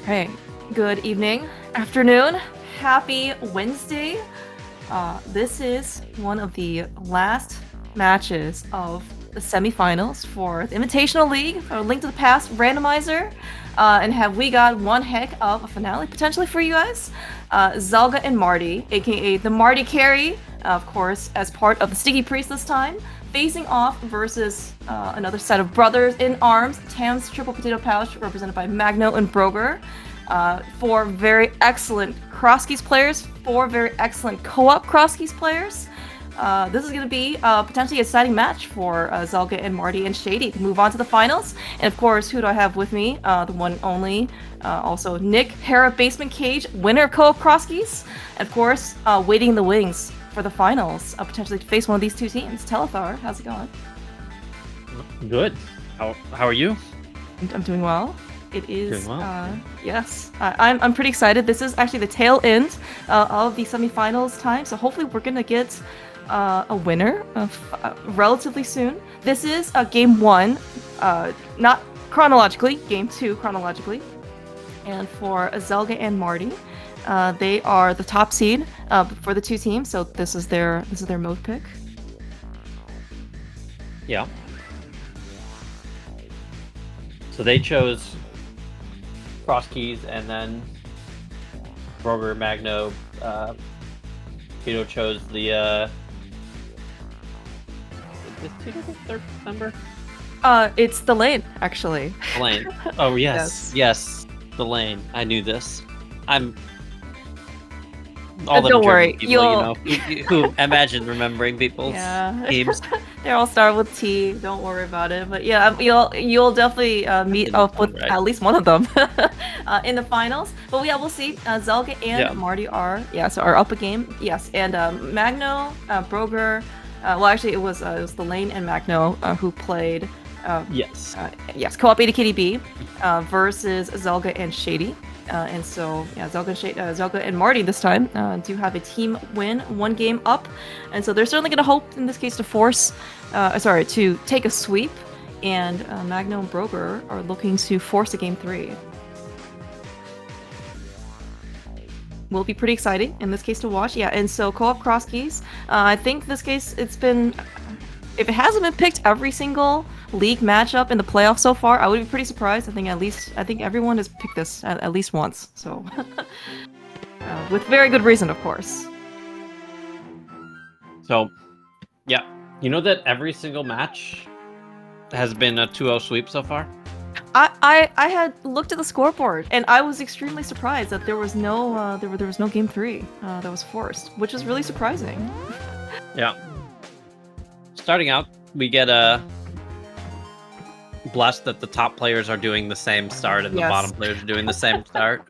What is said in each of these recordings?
Hey, good evening, afternoon, happy Wednesday. This is one of the last matches of the semifinals for the Invitational League, or Link to the Past Randomizer. And have we got one heck of a finale potentially for you guys? Zelga and Marty, aka the Marty Carry, of course, as part of the Sticky Priest this time, facing off versus another set of brothers in arms, Tam's Triple Potatoepouch, represented by Magno and Broger. Four very excellent cross-keys players, four very excellent co-op cross-keys players. This is going to be a potentially exciting match for Zelga and Marty and Shady to move on to the finals. And of course, who do I have with me? The one and only, also Nick, Hera Basement Cage, winner of co-op cross-keys. And of course, waiting in the wings for the finals, potentially to face one of these two teams. Telethar, how's it going? Good. How are you? I'm doing well. It is, Doing well. Yes, I'm pretty excited. This is actually the tail end of the semifinals time, so hopefully we're gonna get a winner relatively soon. This is game one, not chronologically, game two chronologically, and for Zelga and Marty, they are the top seed for the two teams, so this is their mode pick. Yeah. So they chose cross keys, and then Broger, Magno, Tito chose the. Is Tito the third member? It's the lane, actually. Lane. Oh yes, the lane. I knew this. I'm. All them Don't German worry, people, who imagine remembering people's names. They all start with T. Don't worry about it. But yeah, you'll definitely meet up with right. at least one of them in the finals. But we'll see. Zelga and Marty are up a game. Yes, and Magno, Broger. Well, actually, it was the Lane and Magno who played. Yes. Yes, co-op ADKDB versus Zelga and Shady. And so, yeah, Zelga and Marty this time do have a team win, one game up, and so they're certainly going to hope in this case to to take a sweep. And Magno and Broger are looking to force a game 3. Will be pretty exciting in this case to watch. Yeah, and so co-op cross keys. I think this case it's been. If it hasn't been picked every single league matchup in the playoffs so far, I would be pretty surprised. I think everyone has picked this at least once. So, with very good reason, of course. So, yeah, you know that every single match has been a 2-0 sweep so far. I had looked at the scoreboard and I was extremely surprised that there was no there was no game 3 that was forced, which is really surprising. Yeah. Starting out, we get blessed that the top players are doing the same start and the bottom players are doing the same start.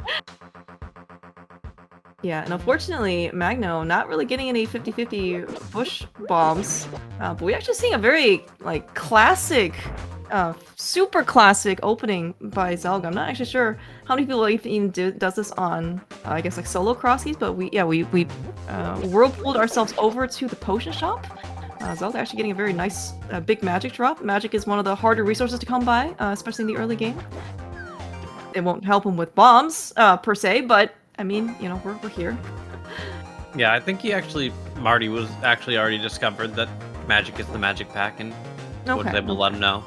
Yeah, and unfortunately, Magno not really getting any 50-50 push bombs, but we're actually seeing a very classic, super classic opening by Zelga. I'm not actually sure how many people even does this on, I guess solo crossies, but we whirlpooled ourselves over to the potion shop. Zelda actually getting a very nice big magic drop. Magic is one of the harder resources to come by, especially in the early game. It won't help him with bombs per se, but I mean, we're here. Yeah, I think Marty was actually already discovered that magic is the magic pack, and was able to let him know.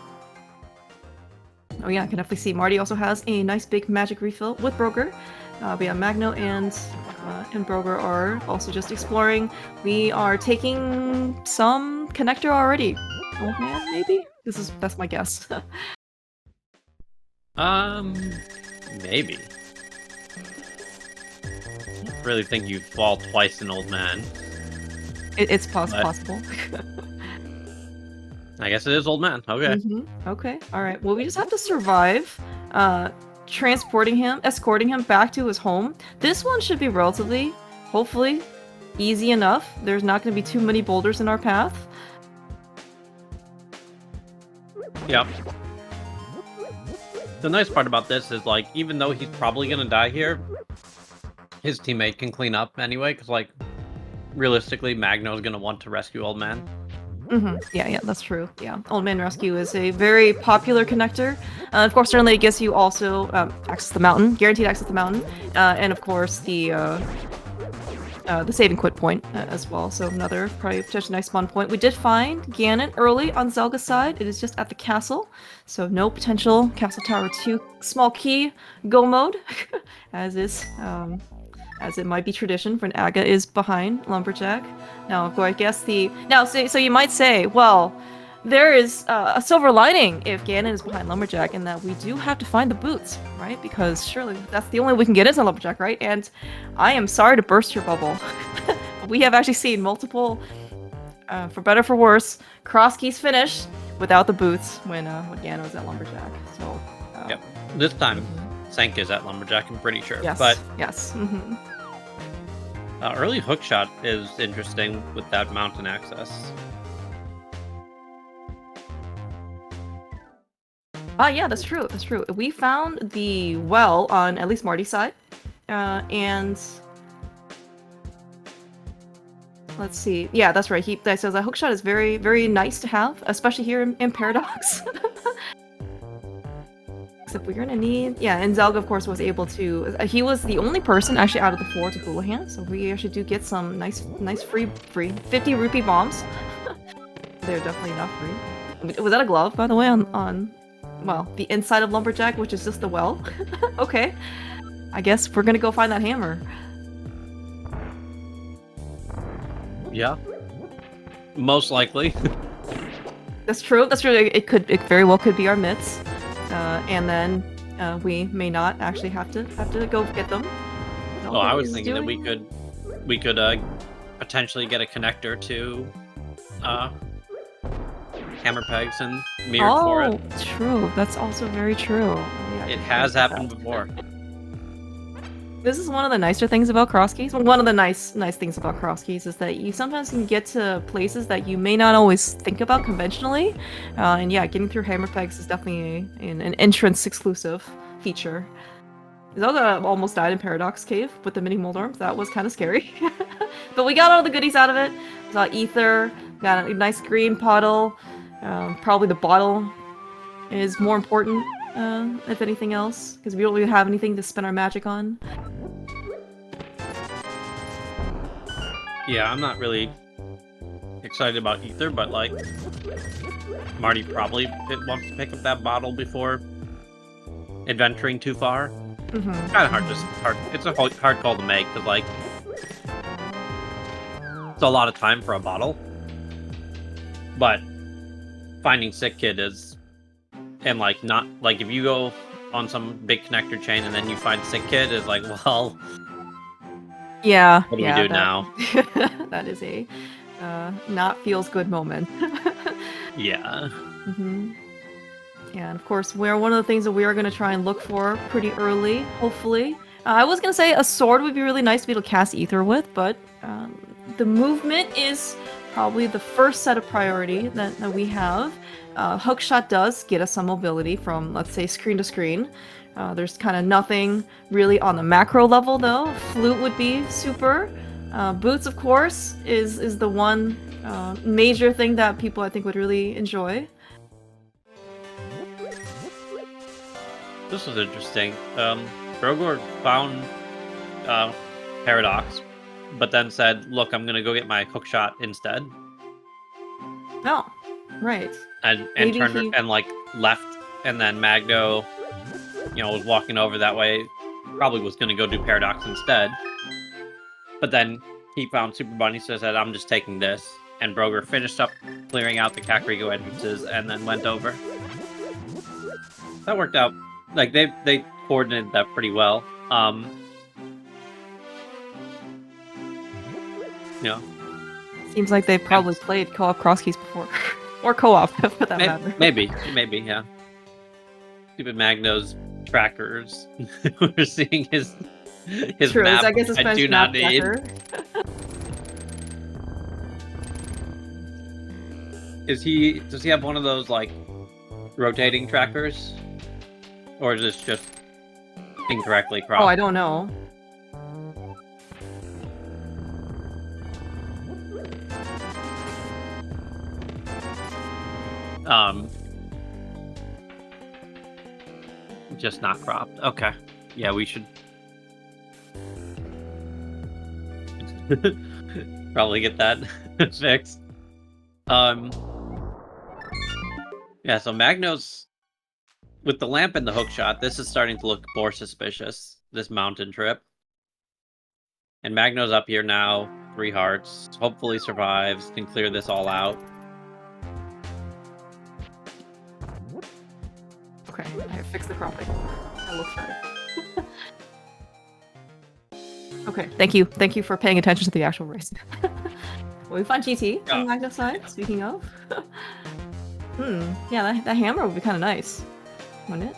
Oh yeah, I can definitely see Marty also has a nice big magic refill with Broger. But yeah, Magno and Broger are also just exploring. We are taking some connector already. Oh man, maybe? That's my guess. Maybe. I really think you fall twice in Old Man. It's possible. I guess it is Old Man. Okay. Mm-hmm. Okay. All right. Well, we just have to survive. Escorting him back to his home. This one should be relatively, hopefully, easy enough. There's not going to be too many boulders in our path. Yep. The nice part about this is, even though he's probably going to die here, his teammate can clean up anyway, because, realistically, Magno's going to want to rescue Old Man. Yeah, that's true. Yeah, Old Man Rescue is a very popular connector. Of course, certainly it gives you also access to the mountain, guaranteed access to the mountain, and of course the save and quit point as well. So another probably potentially nice spawn point. We did find Ganon early on Zelga's side. It is just at the castle, so no potential Castle Tower 2 small key go mode, as is. As it might be tradition, for an Aga is behind Lumberjack. Now, of course, I guess so you might say, well, there is a silver lining if Ganon is behind Lumberjack, in that we do have to find the boots, right? Because surely that's the only way we can get into Lumberjack, right? And I am sorry to burst your bubble. We have actually seen multiple, for better or for worse, cross keys finish without the boots when Ganon was at Lumberjack. So. Yep. This time. Sank is at Lumberjack, I'm pretty sure. Yes. But yes. Early hookshot is interesting with that mountain access. Yeah, that's true. That's true. We found the well on at least Marty's side, and let's see. Yeah, that's right. That says a hookshot is very, very nice to have, especially here in Paradox. Except we're gonna need, yeah, and Zelga of course was able to, he was the only person actually out of the 4 to Houlihan, so we actually do get some nice free 50 rupee bombs. They're definitely not free. Was that a glove, by the way, on well, the inside of Lumberjack, which is just the well? Okay. I guess we're gonna go find that hammer. Yeah. Most likely. That's true. That's true. It very well could be our mitts. And then we may not actually have to go get them. Oh, I was thinking that we could potentially get a connector to hammer pegs and mirror for it. Oh, true. That's also very true. Yeah, it has happened before. This is one of the nicer things about cross keys. One of the nice things about cross keys is that you sometimes can get to places that you may not always think about conventionally. And yeah, getting through hammer pegs is definitely an entrance exclusive feature. Zelda almost died in Paradox Cave with the mini mold arms. That was kind of scary. But we got all the goodies out of it. We got ether, got a nice green puddle. Probably the bottle is more important, if anything else, because we don't really have anything to spend our magic on. Yeah, I'm not really excited about ether, but like, Marty probably wants to pick up that bottle before adventuring too far. Mm-hmm. Kind of hard. It's a hard call to make because like, it's a lot of time for a bottle. But finding Sick Kid is, and like not like if you go on some big connector chain and then you find Sick Kid is like, well, yeah, what do we do now? That is a not feels good moment. Yeah. Mm-hmm. Yeah, and of course, one of the things that we are going to try and look for pretty early, hopefully. I was going to say a sword would be really nice to be able to cast ether with, but the movement is probably the first set of priority that we have. Hookshot does get us some mobility from, let's say, screen to screen. There's kind of nothing really on the macro level, though. Flute would be super. Boots, of course, is the one major thing that people, I think, would really enjoy. This is interesting. Brogor found Paradox, but then said, look, I'm going to go get my hookshot instead. Oh, right. And turned and like left, and then Magno, was walking over that way, probably was going to go do Paradox instead. But then he found Super Bunny, so said, I'm just taking this. And Brogor finished up clearing out the Kakariko entrances and then went over. That worked out. Like, they coordinated that pretty well. Seems like they've probably played co-op cross keys before. Or co-op, for that matter. Maybe, yeah. Stupid Magno's trackers. We're seeing his True, map. I guess it's I do not need. Does he have one of those like rotating trackers? Or is this just incorrectly cropped? Oh, I don't know. Just not cropped. Okay. Yeah, we should probably get that fixed. Yeah, so Magno's with the lamp and the hook shot, this is starting to look more suspicious, this mountain trip. And Magno's up here now, 3 hearts. Hopefully survives, can clear this all out. Okay, I have fixed the cropping. That looks better. Okay, thank you. Thank you for paying attention to the actual race. Well, we found GT on Magno's side, speaking of. Yeah, that hammer would be kind of nice, wouldn't it?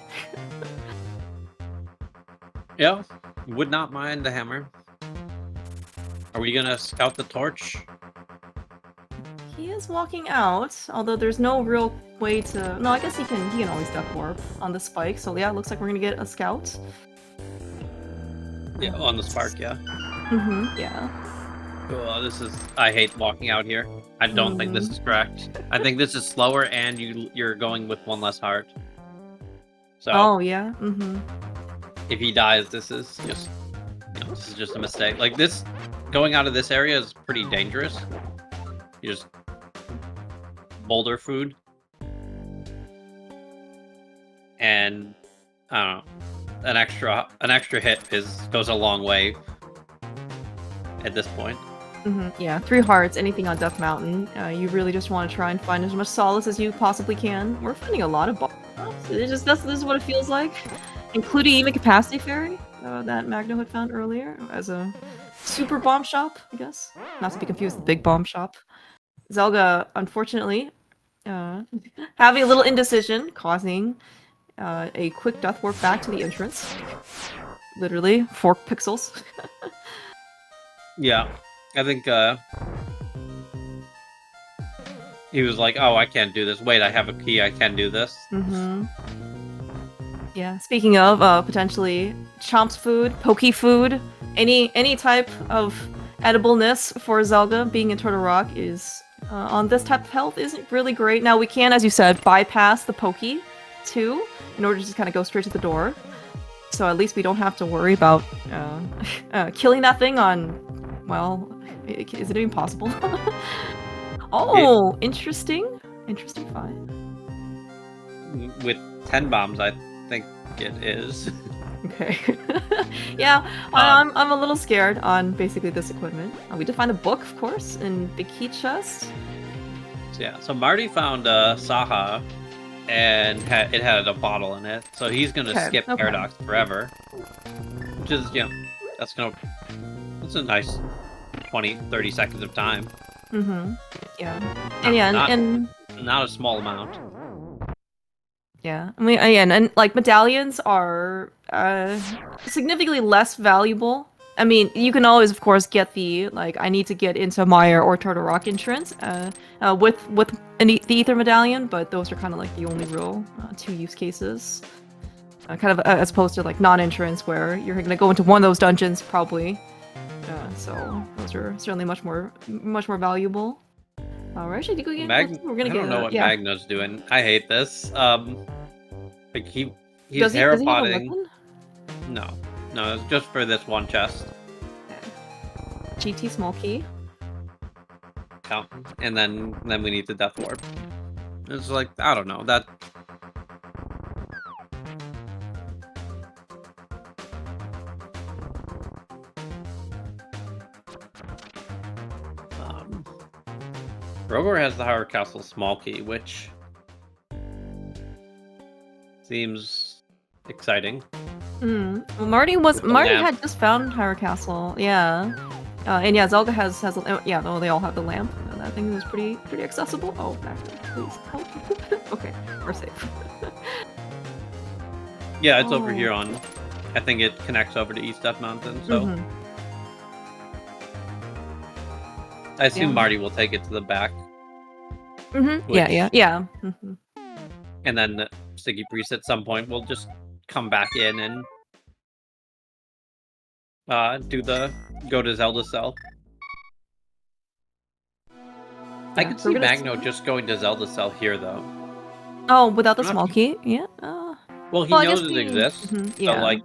Yeah, would not mind the hammer. Are we gonna scout the torch? He is walking out, although there's no real way to... No, I guess he can always duck warp on the spike, so yeah, it looks like we're gonna get a scout. Yeah, on the spark, yeah. Yeah. Oh, this is... I hate walking out here. I don't think this is correct. I think this is slower and you're going with 1 less heart. So... Oh, yeah? If he dies, this is just... this is just a mistake. Like, this... Going out of this area is pretty dangerous. You just... Boulder food. And... I don't know. An extra hit goes a long way at this point. Yeah, 3 hearts, anything on Death Mountain. You really just want to try and find as much solace as you possibly can. We're finding a lot of bombs. This is what it feels like, including even Capacity Fairy that Magno had found earlier as a super bomb shop, I guess. Not to be confused with the big bomb shop. Zelga, unfortunately, having a little indecision, causing a quick death warp back to the entrance. Literally, 4 pixels. Yeah, I think he was like, "Oh, I can't do this. Wait, I have a key. I can do this." Yeah. Speaking of potentially Chomp's food, Pokey food, any type of edibleness for Zelga being in Turtle Rock is on this type of health isn't really great. Now we can, as you said, bypass the Pokey too in order to just kind of go straight to the door. So at least we don't have to worry about killing that thing on. Well, is it even possible? Oh, interesting. Interesting find. With 10 bombs, I think it is. Okay. Yeah, I'm a little scared on basically this equipment. We did find a book, of course, in the key chest. Yeah, so Marty found Saha, and it had a bottle in it, so he's gonna skip Paradox forever. Which is, that's a nice 20-30 seconds of time. Yeah. And not a small amount. Yeah, I mean, and like medallions are significantly less valuable. I mean, you can always, of course, get the I need to get into Mire or Turtle Rock entrance with the Ether medallion, but those are kind of like the only real 2 use cases. Kind of as opposed to non-entrance where you're gonna go into one of those dungeons probably. So those are certainly much more valuable. Alright, should we go get? We're gonna I don't know what Magno's doing. I hate this. Like he's aeropoding. No, it's just for this one chest. Okay. GT small key. Yeah, and then we need the death warp. It's like I don't know that. Rogor has the Howard Castle small key, which seems exciting. Well, Marty had just found Howard Castle, yeah. And yeah, Zelga has they all have the lamp. That thing was pretty accessible. Oh, back please help. Okay, we're safe. Yeah, it's over here on. I think it connects over to East Death Mountain, so. I assume Marty will take it to the back. Yeah. And then the Sticky Priest at some point will just come back in and go to Zelda's cell. I could see Magno just going to Zelda's cell here though. Oh, without the Not- small key? Yeah. Well, he Well, I knows guess it he- exists. mhm, So yeah. like,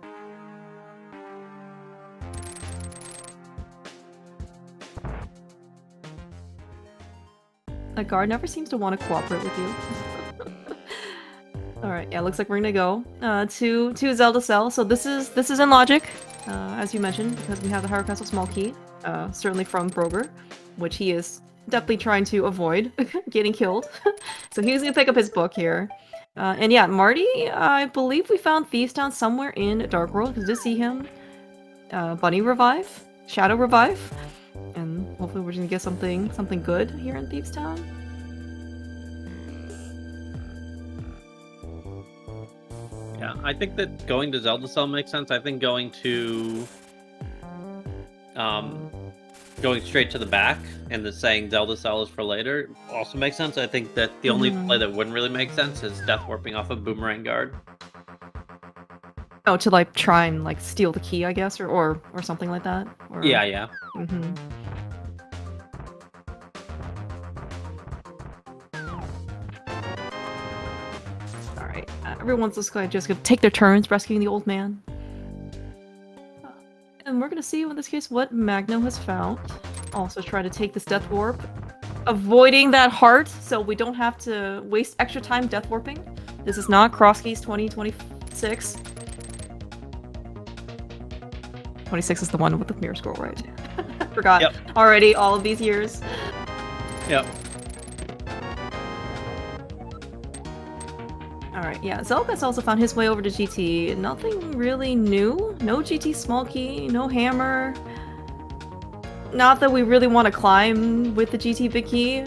A guard never seems to want to cooperate with you. Alright, yeah, looks like we're gonna go to Zelda Cell. So this is in logic, as you mentioned, because we have the Hyrule Castle small key, certainly from Broger, which he is definitely trying to avoid getting killed. So he's gonna pick up his book here. And yeah, Marty, I believe we found Thieves Town somewhere in Dark World, because did see him. Bunny revive, Shadow revive, and hopefully we're gonna get something good here in Thieves Town. yeah, I think that going to Zelda Cell makes sense. I think going straight to the back and then saying Zelda Cell is for later also makes sense. I think that the only play that wouldn't really make sense is Death Warping off of Boomerang Guard. Oh, to like try and like steal the key, I guess, or something like that. Or... Yeah. Mm-hmm. All right, everyone's just gonna take their turns rescuing the old man, and we're gonna see in this case what Magno has found. Also, try to take this death warp, avoiding that heart, so we don't have to waste extra time death warping. This is not Cross Keys 2026. 26 is the one with the mirror scroll, right? Forgot already all of these years. Yep. Alright, yeah, Zelka's also found his way over to GT. Nothing really new. No GT small key, no hammer. Not that we really want to climb with the GT big key,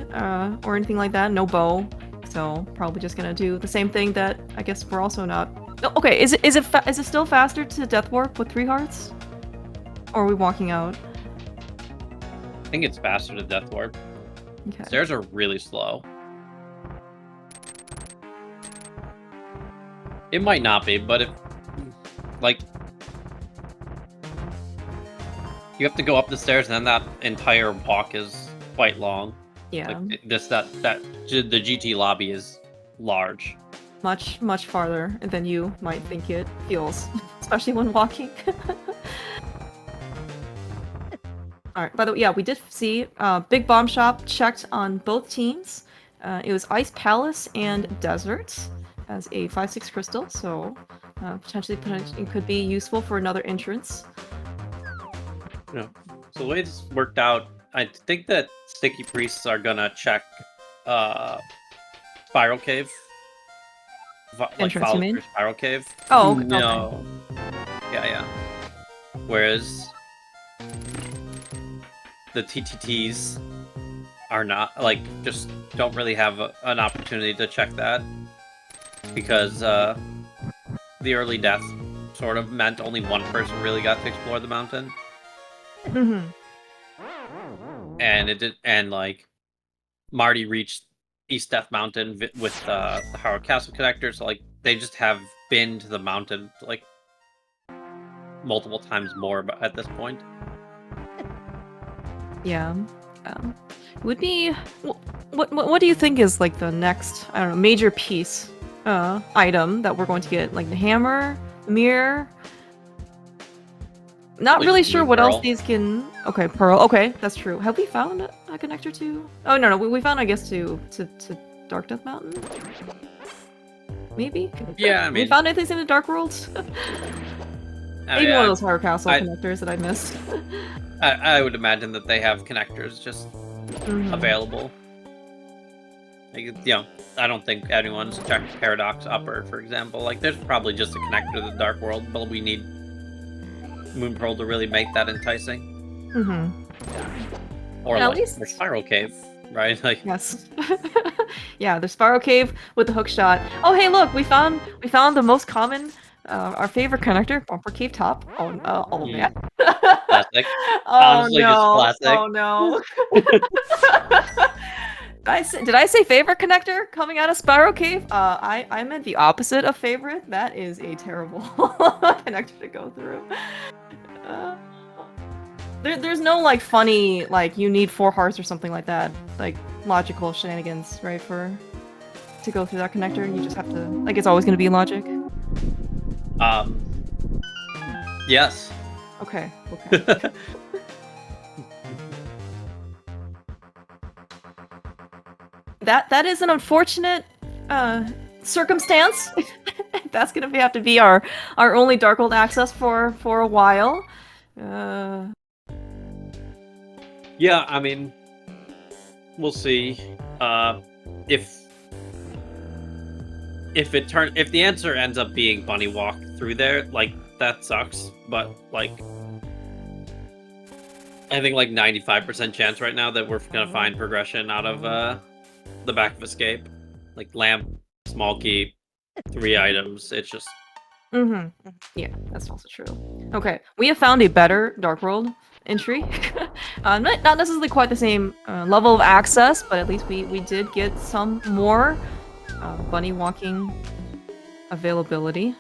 or anything like that. No bow. So, probably just gonna do the same thing that I guess we're also not... Oh, okay, is it still faster to Death Warp with 3 hearts? Or are we walking out? I think it's faster to Death Warp. Okay. Stairs are really slow. It might not be, but if like you have to go up the stairs and then that entire walk is quite long. Yeah. Like the GT lobby is large. Much farther than you might think it feels, especially when walking. Alright, by the way, yeah, we did see Big Bomb Shop checked on both teams. It was Ice Palace and Desert as a 5/6 crystal, so potentially it could be useful for another entrance. Yeah. So the way this worked out, I think that Sticky Priests are gonna check Spiral Cave. Entrance, you mean? Spiral Cave. Oh, okay. No. Yeah. Whereas the TTTs are not, like, just don't really have an opportunity to check that. Because the early death sort of meant only one person really got to explore the mountain. Mm-hmm. And it did, and like Marty reached East Death Mountain with the Hyrule Castle connector, so like they just have been to the mountain like multiple times more at this point. Yeah. Would be what do you think is like the next, I don't know, major piece item that we're going to get? Like the hammer, mirror. Not really sure what else these can. Okay, pearl. Okay, that's true. Have we found a connector to? Oh no, we found, I guess, to Dark Death Mountain. Maybe. Yeah, I mean, we found anything in the Dark Worlds. Maybe one of those Hyrule Castle connectors that I missed. I would imagine that they have connectors just available. Like, you know, I don't think anyone's checked Paradox Upper, for example. Like, there's probably just a connector to the Dark World, but we need Moon Pearl to really make that enticing. Or at like least... the Spiral Cave, right? Like, yes. Yeah, the Spiral Cave with the hook shot. Oh hey, look, we found the most common, our favorite connector, Bumper Cave Top. Oh man. Classic. Oh Honestly, no. just classic. Oh no. Did I say favorite connector coming out of Spiral Cave? I meant the opposite of favorite. That is a terrible connector to go through. There's no like funny, like you need 4 hearts or something like that, like logical shenanigans, right? For to go through that connector. You just have to, like, it's always going to be logic. Yes. Okay. Okay. That is an unfortunate circumstance. That's gonna have to be our only Darkhold access for a while. Yeah, I mean, we'll see. If the answer ends up being Bunny Walk through there, like, that sucks. But like, I think like 95% chance right now that we're gonna find progression out of the back of Escape, like lamp, small key, 3 items. It's just. Yeah, that's also true. Okay, we have found a better Dark World entry. Not necessarily quite the same level of access, but at least we did get some more bunny walking availability.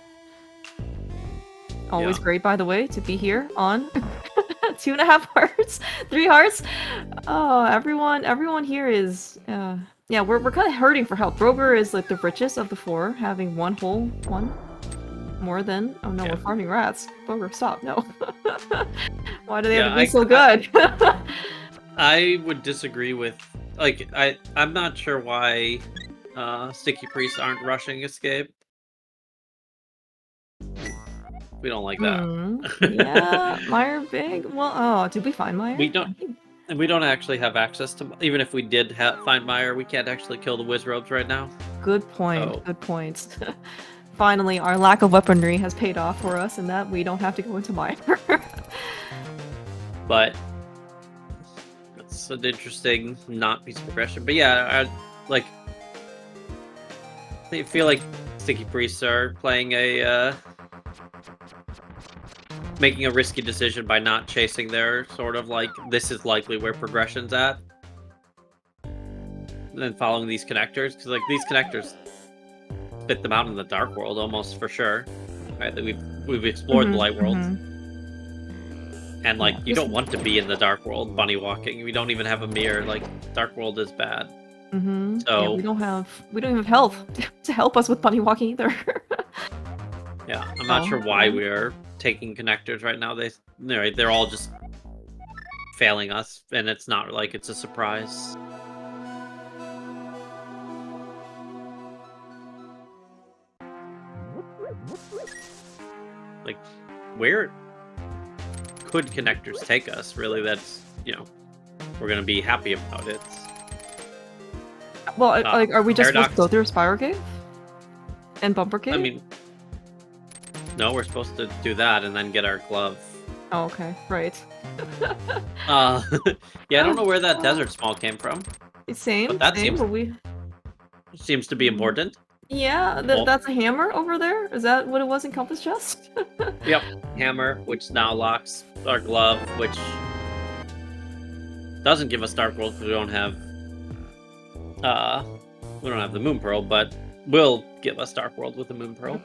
Always great, by the way, to be here on 2.5 hearts, 3 hearts. Oh, everyone here is yeah, we're kind of hurting for help. Brober is like the richest of the 4, having one more than. Oh no, we're farming rats. Brober, stop! No. Why do they have to be so good? I would disagree with, like, I'm not sure why Sticky Priests aren't rushing Escape. We don't like that. Yeah, Meyer big. Well, oh, did we find Meyer? We don't actually have access to. Even if we did find Meyer, we can't actually kill the Wizrobes right now. Good point. So. Good point. Finally, our lack of weaponry has paid off for us, and that we don't have to go into Meyer. But it's an interesting piece of progression. But yeah, I feel like Sticky Priests are playing making a risky decision by not chasing their sort of like, this is likely where progression's at, and then following these connectors, because like these connectors spit them out in the Dark World almost for sure, right? That we've explored the Light World, and like you don't want to be in the Dark World bunny walking. We don't even have a mirror. Like, Dark World is bad. So we don't even have health to help us with bunny walking either. Yeah, I'm not sure why we are taking connectors right now. They're all just failing us, and it's not like it's a surprise. Like, where could connectors take us? Really, that's, we're gonna be happy about it. Well, like, are we just supposed to go through a Spiral Cave and Bumper Cave? I mean, no, we're supposed to do that and then get our glove. Oh, okay, right. Yeah, I don't know where that desert small came from. Same. But that seems to be important. Yeah, that's a hammer over there? Is that what it was in Compass Chest? Yep, hammer, which now locks our glove, which doesn't give us Dark World because we don't have the Moon Pearl, but will give us Dark World with the Moon Pearl.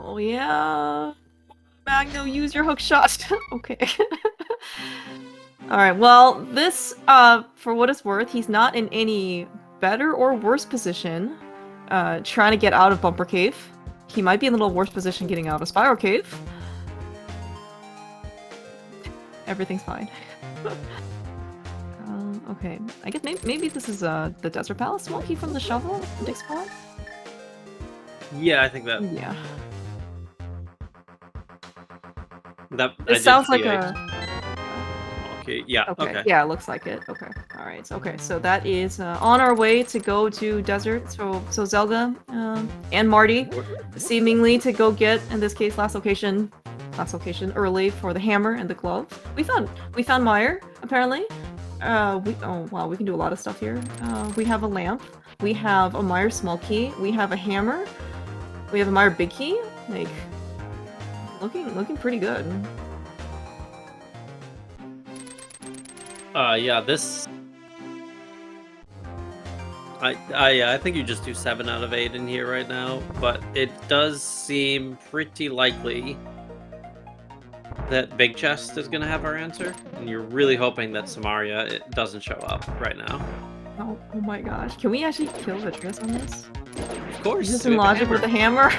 Oh yeah, Magno, use your hook shot. Okay. All right. Well, this, for what it's worth, he's not in any better or worse position trying to get out of Bumper Cave. He might be in a little worse position getting out of Spiral Cave. Everything's fine. Okay. I guess maybe this is the Desert Palace Smokey from the shovel dig spot? Yeah, I think that. Yeah. It sounds like a... Okay, yeah, okay. Yeah, it looks like it. Okay, alright. Okay, so that is on our way to go to Desert. So Zelda and Marty seemingly to go get, in this case, last location early for the hammer and the glove. We found Meyer, apparently. Oh wow, we can do a lot of stuff here. We have a lamp. We have a Meyer small key. We have a hammer. We have a Meyer big key. Like, looking pretty good. Yeah, this. I think you just do 7 out of 8 in here right now, but it does seem pretty likely that Big Chest is gonna have our answer, and you're really hoping that Samaria it doesn't show up right now. Oh my gosh. Can we actually kill Vitreous on this? Of course. Just in logic with the hammer.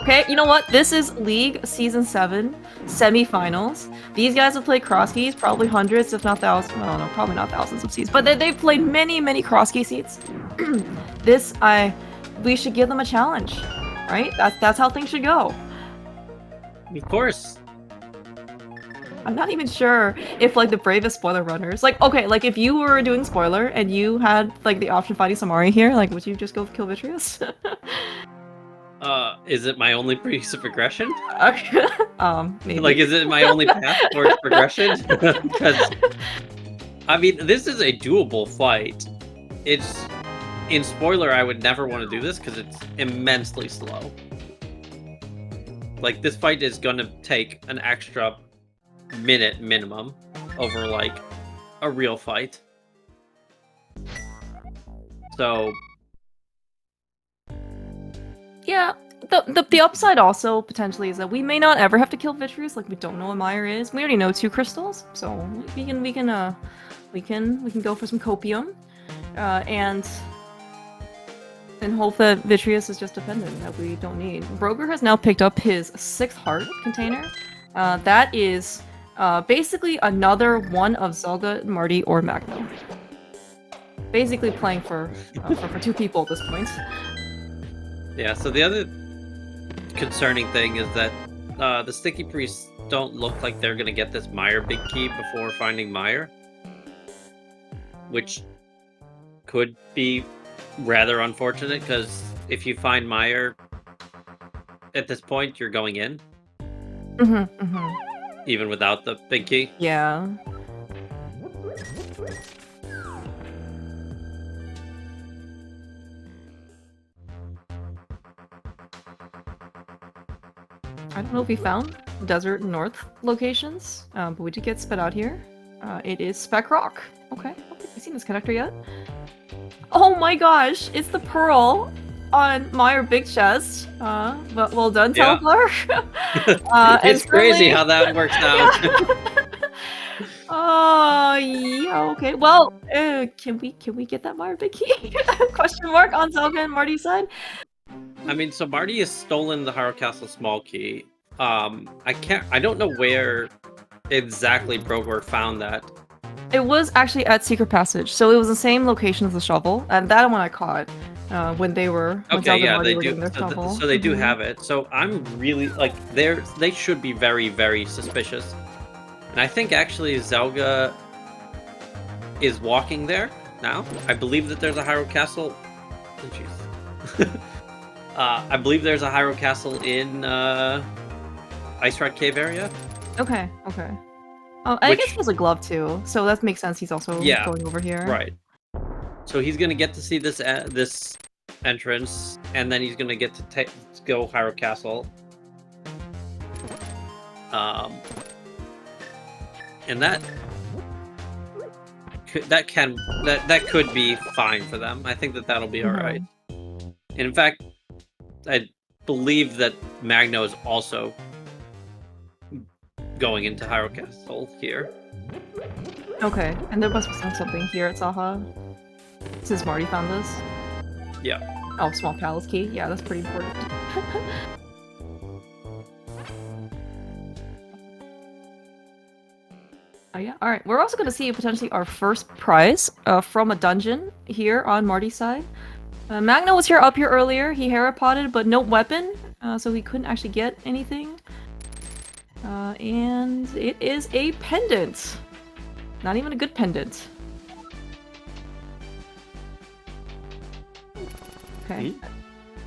Okay, you know what? This is League Season 7 semifinals. These guys have played cross keys, probably hundreds, if not thousands. Well, no, probably not thousands of seeds, but they've played many cross key seeds. We should give them a challenge, right? That's how things should go. Of course. I'm not even sure if like the bravest spoiler runners, like okay, like if you were doing spoiler and you had like the option fighting Samari here, like would you just go kill Vitreous? Is it my only piece of progression? Okay. Maybe. Like, is it my only path towards progression? Because, I mean, this is a doable fight. It's in spoiler. I would never want to do this because it's immensely slow. Like, this fight is gonna take an extra minute minimum over like a real fight. So. Yeah, the upside also potentially is that we may not ever have to kill Vitreous. Like we don't know what Meyer is. We already know 2 crystals, so we can go for some copium, and hope that Vitreous is just dependent that we don't need. Broger has now picked up his 6th heart container. That is basically another one of Zelda, Marty, or Magno. Basically playing for 2 people at this point. Yeah, so the other concerning thing is that the Sticky Priests don't look like they're going to get this Meyer big key before finding Meyer. Which could be rather unfortunate, because if you find Meyer at this point, you're going in. Even without the big key. Yeah. I don't know if we found Desert North locations, but we did get spit out here. It is Spec Rock. Okay, have you seen this connector yet? Oh my gosh, it's the pearl on Meyer Big Chest. But well done, Yeah. Teleflar. It's crazy how that works out. Yeah, okay. Well, can we get that Meyer Big Key? Question mark on Zelda and Marty's side. I mean, so Marty has stolen the Hyrule Castle small key. I don't know where exactly Broger found that. It was actually at Secret Passage, so it was the same location as the shovel, and that one I caught when they were. When Okay, Zelda yeah, and Marty they were do. getting their shovel. So they do have it. So I'm really like they should be very suspicious. And I think actually Zelda is walking there now. I believe that there's a Hyrule Castle. Oh, jeez. I believe there's a Hyrule Castle in Ice Red Cave area. Okay. I guess he has a glove too, so that makes sense. He's also going over here. Right. So he's gonna get to see this this entrance, and then he's gonna get to go Hyrule Castle. And that could be fine for them. I think that'll be all right. And in fact, I believe that Magno is also going into Hyrule Castle here. Okay, and there must be something here at Saha. Since Marty found this. Yeah. Oh, small palace key. Yeah, that's pretty important. Oh yeah. All right. We're also going to see potentially our first prize from a dungeon here on Marty's side. Magno was up here earlier. He Herapotted, but no weapon, so he couldn't actually get anything. And it is a pendant. Not even a good pendant. Okay.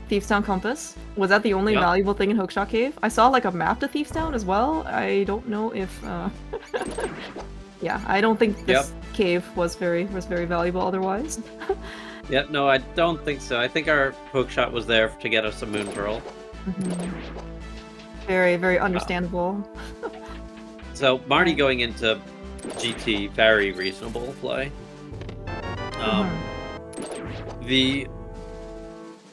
Thief's Town Compass. Was that the only valuable thing in Hookshot Cave? I saw like a map to Thief's Town as well. I don't know if yeah, I don't think this cave was very valuable otherwise. Yeah, no, I don't think so. I think our hookshot was there to get us a moon pearl. Very understandable. So Marty going into GT, very reasonable play. The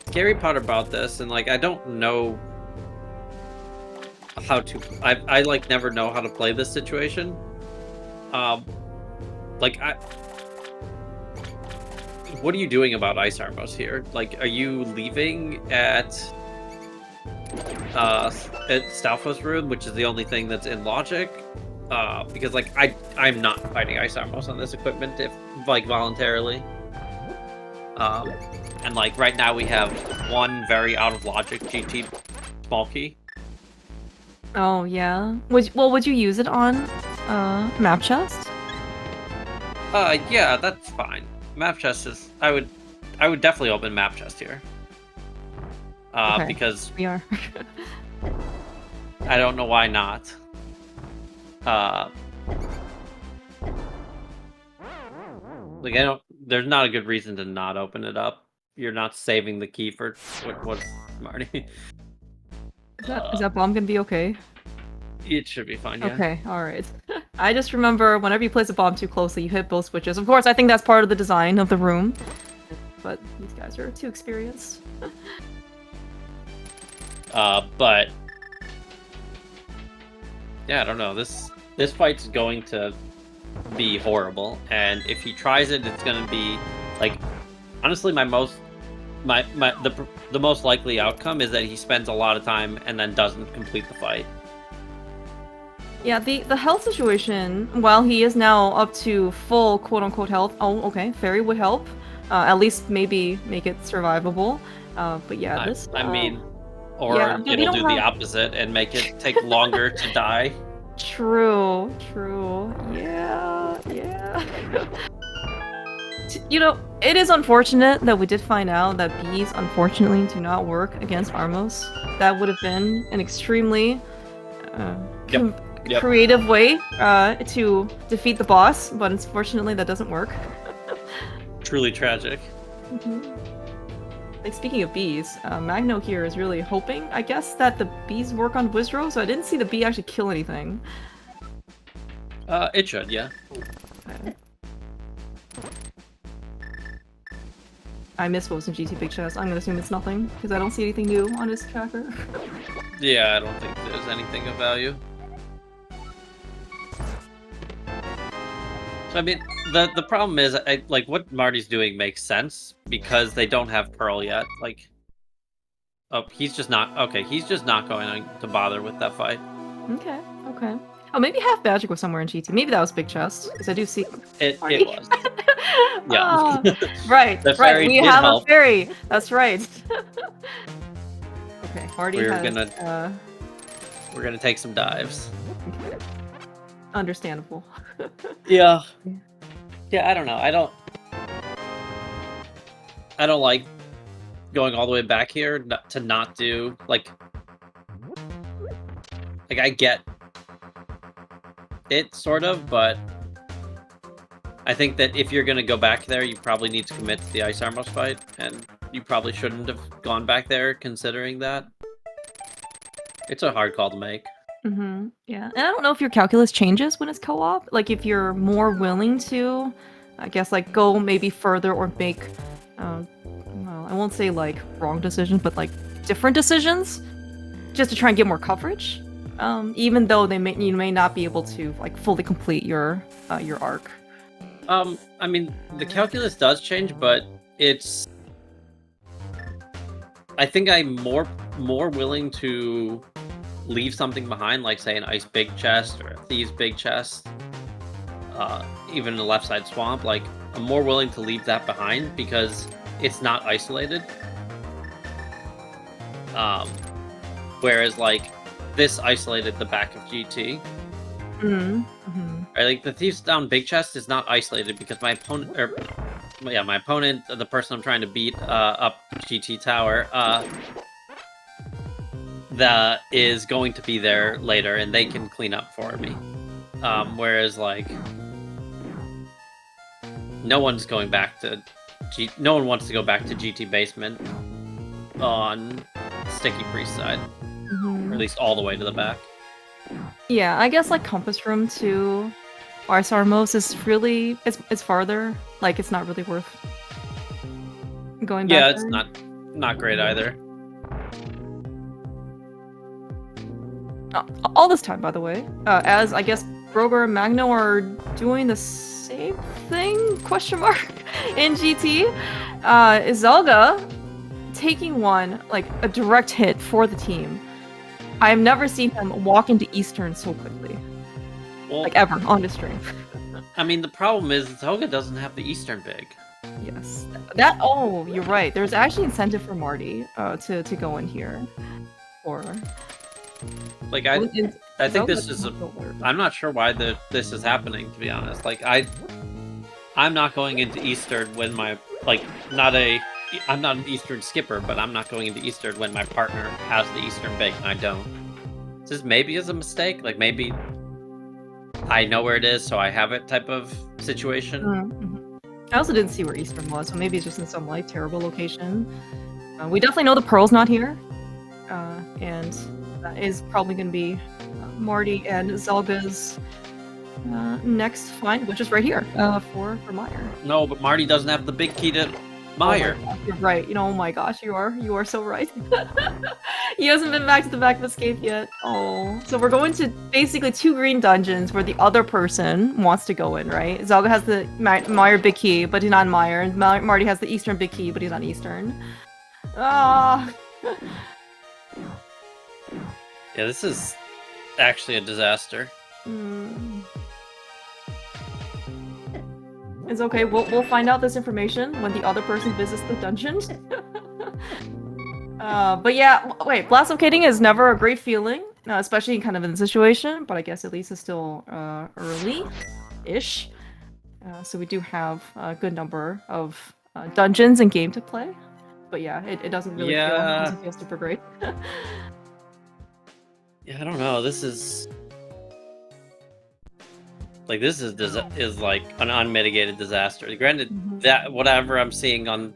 scary part about this, and like I don't know how to. I like never know how to play this situation. Like what are you doing about Ice Armos here? Like, are you leaving at Stalfos Rune, which is the only thing that's in logic? Because like I'm not fighting Ice Armos on this equipment if like voluntarily. And like right now we have one very out of logic GT small key. Oh yeah. Would you use it on map chest? Yeah, that's fine. Map chest is I would definitely open map chest here. Okay, Because we are. I don't know why not. Like there's not a good reason to not open it up. You're not saving the key for what Marty. Is that bomb gonna be okay? It should be fine, yeah. Okay, alright. I just remember whenever you place a bomb too closely, you hit both switches. Of course, I think that's part of the design of the room. But these guys are too experienced. But yeah, I don't know. This fight's going to be horrible, and if he tries it, it's gonna be like honestly the most likely outcome is that he spends a lot of time and then doesn't complete the fight. Yeah, the health situation, while he is now up to full quote-unquote health, oh, okay, Fairy would help. At least maybe make it survivable. But yeah, this... I mean, or yeah, it'll do the opposite and make it take longer to die. True. Yeah. You know, it is unfortunate that we did find out that bees, unfortunately, do not work against Armos. That would have been an extremely creative way to defeat the boss, but unfortunately that doesn't work. Truly tragic. Like, speaking of bees, Magno here is really hoping, I guess, that the bees work on Wizdro, so I didn't see the bee actually kill anything. It should, yeah. Okay. I miss what was in GT Big Chest. I'm gonna assume it's nothing, because I don't see anything new on his tracker. Yeah, I don't think there's anything of value. So I mean, the problem is, like, what Marty's doing makes sense, because they don't have Pearl yet. Like, oh, he's just not going to bother with that fight. Okay. Oh, maybe Half Magic was somewhere in GT. Maybe that was Big Chest, because I do see... It was. Yeah. Right. We have a fairy. That's right. Okay, Hardy We're gonna take some dives. Okay. Understandable. Yeah. I don't know. I don't like going all the way back here to not do like I get it sort of, but I think that if you're gonna go back there, you probably need to commit to the Ice Armos fight, and you probably shouldn't have gone back there considering that. It's a hard call to make. Yeah, and I don't know if your calculus changes when it's co-op. Like, if you're more willing to, I guess, like, go maybe further or make, well, I won't say, like, wrong decisions, but, like, different decisions, just to try and get more coverage. Even though you may not be able to, like, fully complete your arc. I mean, the calculus does change, but it's... I think I'm more willing to leave something behind, like, say, an Ice Big Chest or a Thieves Big Chest, even in the left side swamp. Like, I'm more willing to leave that behind because it's not isolated. Whereas, like, this isolated the back of GT. Right, like, the Thieves Down Big Chest is not isolated because my opponent, the person I'm trying to beat up GT Tower, that is going to be there later, and they can clean up for me. Whereas, like, no one wants to go back to GT Basement on Sticky Priest side, or at least all the way to the back. Yeah, I guess, like, Compass Room to Ice Armos is really it's farther. Like, it's not really worth going back. Yeah, it's not great either. All this time, by the way, as I guess Broger and Magno are doing the same thing? Question mark in GT. Is Zelga taking one like a direct hit for the team? I have never seen him walk into Eastern so quickly, Well, like ever on the stream. I mean, the problem is Zelga doesn't have the Eastern big. Yes, that. Oh, you're right. There's actually incentive for Marty to go in here, or Like I think this is. I'm not sure why this is happening. To be honest, like I'm not going into Eastern when my I'm not an Eastern skipper, but I'm not going into Eastern when my partner has the Eastern big and I don't. This maybe is a mistake. Like maybe I know where it is, so I have it type of situation. Mm-hmm. I also didn't see where Eastern was, so maybe it's just in some like terrible location. We definitely know the Pearl's not here, and that is probably going to be Marty and Zelga's next find, which is right here for Meyer. No, but Marty doesn't have the big key to Meyer. Oh, you're right. Oh my gosh, you are so right. He hasn't been back to the back of Escape yet. Oh, so we're going to basically 2 green dungeons where the other person wants to go in, right? Zelga has the Meyer big key, but he's not Meyer, and Marty has the Eastern big key, but he's not Eastern. Ah. Yeah, this is actually a disaster. It's okay. We'll find out this information when the other person visits the dungeons. But yeah, wait. Blastocating is never a great feeling, especially kind of in the situation. But I guess at least it's still early-ish. So we do have a good number of dungeons and game to play. But yeah, it doesn't really feel super great. Yeah, I don't know. This is like is like an unmitigated disaster. Granted, that whatever I'm seeing on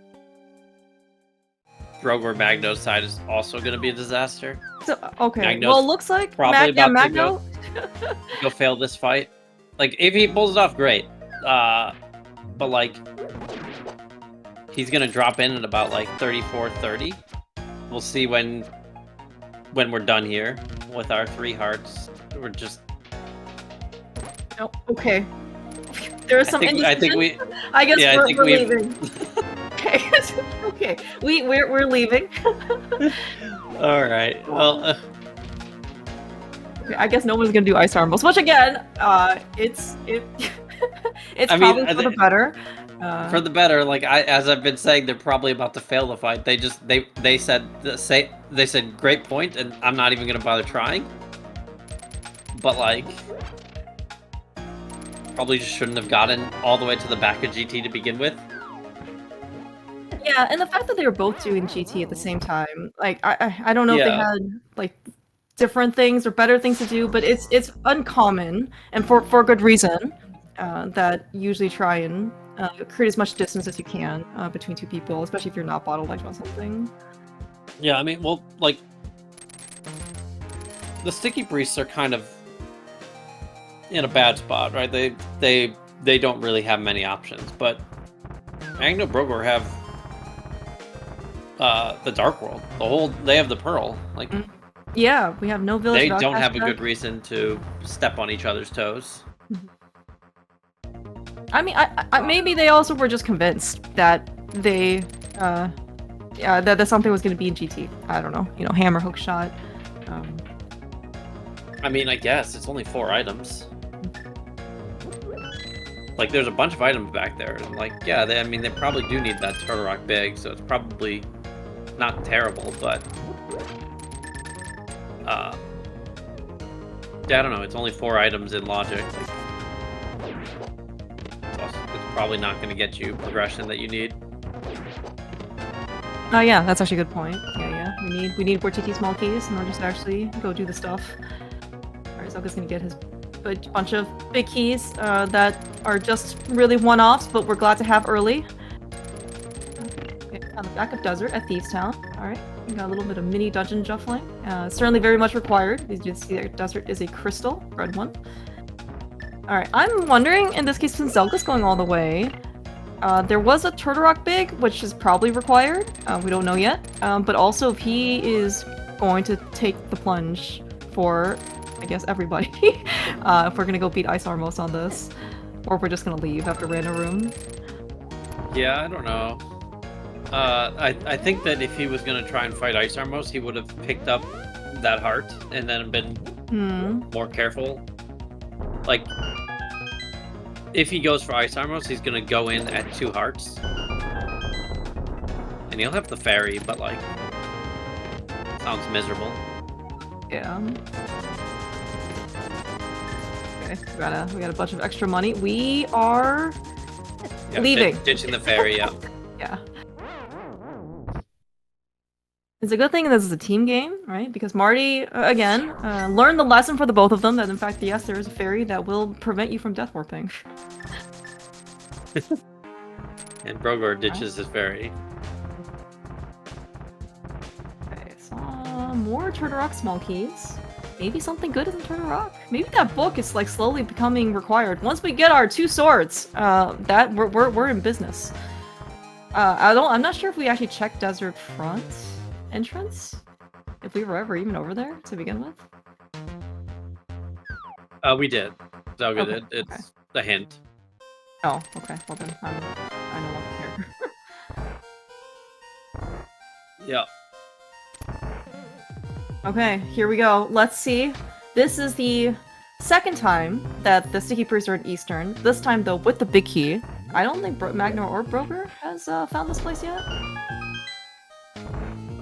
Broger Magno's side is also going to be a disaster. So okay, Magno's well, it looks like probably about Magno to go fail this fight. Like if he pulls it off, great. But like he's going to drop in at about like 34-30. We'll see when we're done here with our 3 hearts. We're just. Oh, okay. There are some. I think we. I guess yeah, we're leaving. Okay. Okay. We're leaving. All right. Well. Okay, I guess no one's gonna do ice armors, which again, it's probably for the better. For the better, like as I've been saying, they're probably about to fail the fight. They said great point, and I'm not even gonna bother trying. But like, probably just shouldn't have gotten all the way to the back of GT to begin with. Yeah, and the fact that they were both doing GT at the same time, like I don't know if they had like different things or better things to do, but it's uncommon and for good reason that you usually try and create as much distance as you can between 2 people, especially if you're not bottlenecked on something. Yeah, I mean, well, like the sticky priests are kind of in a bad spot, right? They don't really have many options, but Magno Broger have the Dark World. They have the Pearl. Like, yeah, we have no village. They don't have a good reason to step on each other's toes. I mean, I maybe they also were just convinced that they, that something was going to be in GT. I don't know, hammer, hook shot. I mean, I guess it's only 4 items. Like, there's a bunch of items back there, and like, yeah, they probably do need that Turtle Rock big, so it's probably not terrible, but yeah, I don't know. It's only 4 items in Logic. Like, it's probably not going to get you progression that you need. Oh yeah, that's actually a good point. Yeah, we need more TT small keys, and I'll just actually go do the stuff. Alright, Zelga's gonna get his bunch of big keys that are just really one-offs, but we're glad to have early. Okay, on the back of Desert at Thieves Town. Alright, we got a little bit of mini dungeon shuffling. Certainly very much required. You can see that Desert is a crystal, red one. Alright, I'm wondering, in this case, since Zelga's going all the way, there was a Turtle Rock big, which is probably required. We don't know yet. But also, if he is going to take the plunge for, I guess, everybody. If we're gonna go beat Ice Armos on this. Or if we're just gonna leave after random room. Yeah, I don't know. I think that if he was gonna try and fight Ice Armos, he would have picked up that heart and then been more careful. Like, if he goes for Ice Armos, he's gonna go in at 2 hearts. And he'll have the fairy, but like, sounds miserable. Yeah. Okay, we got a bunch of extra money. We are leaving. Ditching the fairy, yeah. Yeah. It's a good thing this is a team game, right? Because Marty, again, learned the lesson for the both of them that in fact, yes, there is a fairy that will prevent you from death warping. And Brogor ditches his fairy. Okay, so more Turtle Rock small keys. Maybe something good is in Turtle Rock. Maybe that book is like slowly becoming required. Once we get our 2 swords, that we're in business. I'm not sure if we actually checked Desert Front entrance, if we were ever even over there to begin with. We did. Zelga did. It's a hint. Oh, okay. Well then, I no longer care. Yeah. Okay, here we go. Let's see. This is the second time that the Sticky Priests are in Eastern. This time, though, with the big key. I don't think Magno or Broker has found this place yet.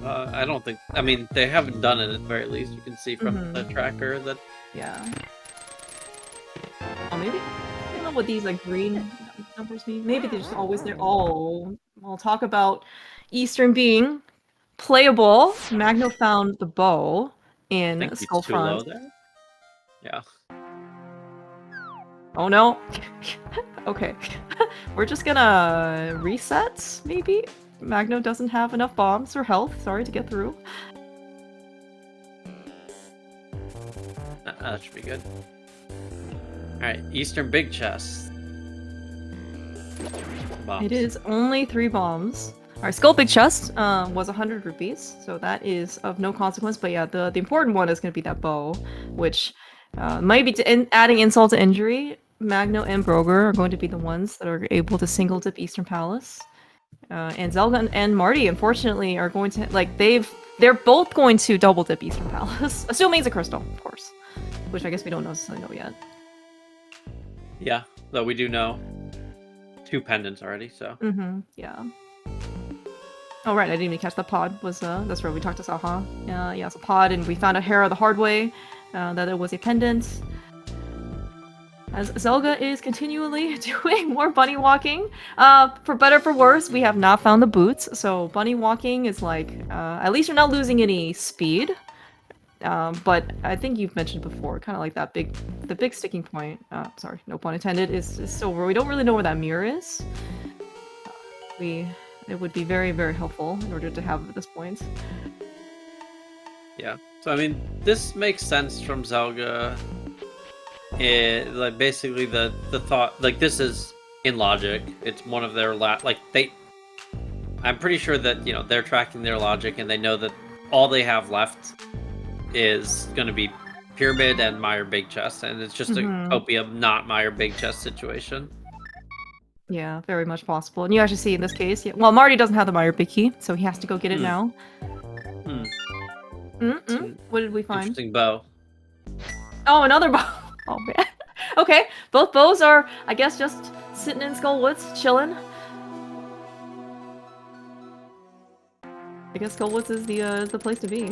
I don't think... I mean, they haven't done it at the very least. You can see from the tracker that... Yeah. Oh, maybe? I don't know what these, like, green numbers mean. Maybe they're just always there. Oh, we'll talk about Eastern being playable. Magno found the bow in Skullfront. Yeah. Oh no. Okay. We're just gonna reset, maybe? Magno doesn't have enough bombs or health, sorry, to get through. That should be good. Alright, Eastern Big Chest. Bombs. It is only 3 bombs. Alright, Skull Big Chest was 100 rupees, so that is of no consequence, but yeah, the important one is going to be that bow, which might be adding insult to injury. Magno and Broger are going to be the ones that are able to single dip Eastern Palace. And Zelga and Marty, unfortunately, are going to, like, they're both going to double dip Eastern Palace. Assuming it's a crystal, of course. Which I guess we don't necessarily know yet. Yeah, though we do know 2 pendants already, so. Yeah. Oh right, I didn't even catch that pod. Was that's where we talked to Saha. Yeah, it's a pod, and we found out Hera the hard way that it was a pendant. As Zelga is continually doing more bunny walking. For better for worse, we have not found the boots. So bunny walking is like, at least you're not losing any speed. But I think you've mentioned before, kind of like that the big sticking point. Sorry, no pun intended. Is still where we don't really know where that mirror is. It would be very, very helpful in order to have at this point. Yeah. So I mean, this makes sense from Zelga. Like basically the thought, like this is in logic. It's one of their I'm pretty sure that they're tracking their logic and they know that all they have left is going to be Pyramid and Meyer Big Chest, and it's just a copium not Meyer Big Chest situation. Yeah, very much possible. And you actually see in this case, well, Marty doesn't have the Meyer Big Key, so he has to go get it now. What did we find? Interesting bow. Oh, another bow. Oh man. Okay, both bows are, I guess, just sitting in Skull Woods, chilling. I guess Skull Woods is the place to be.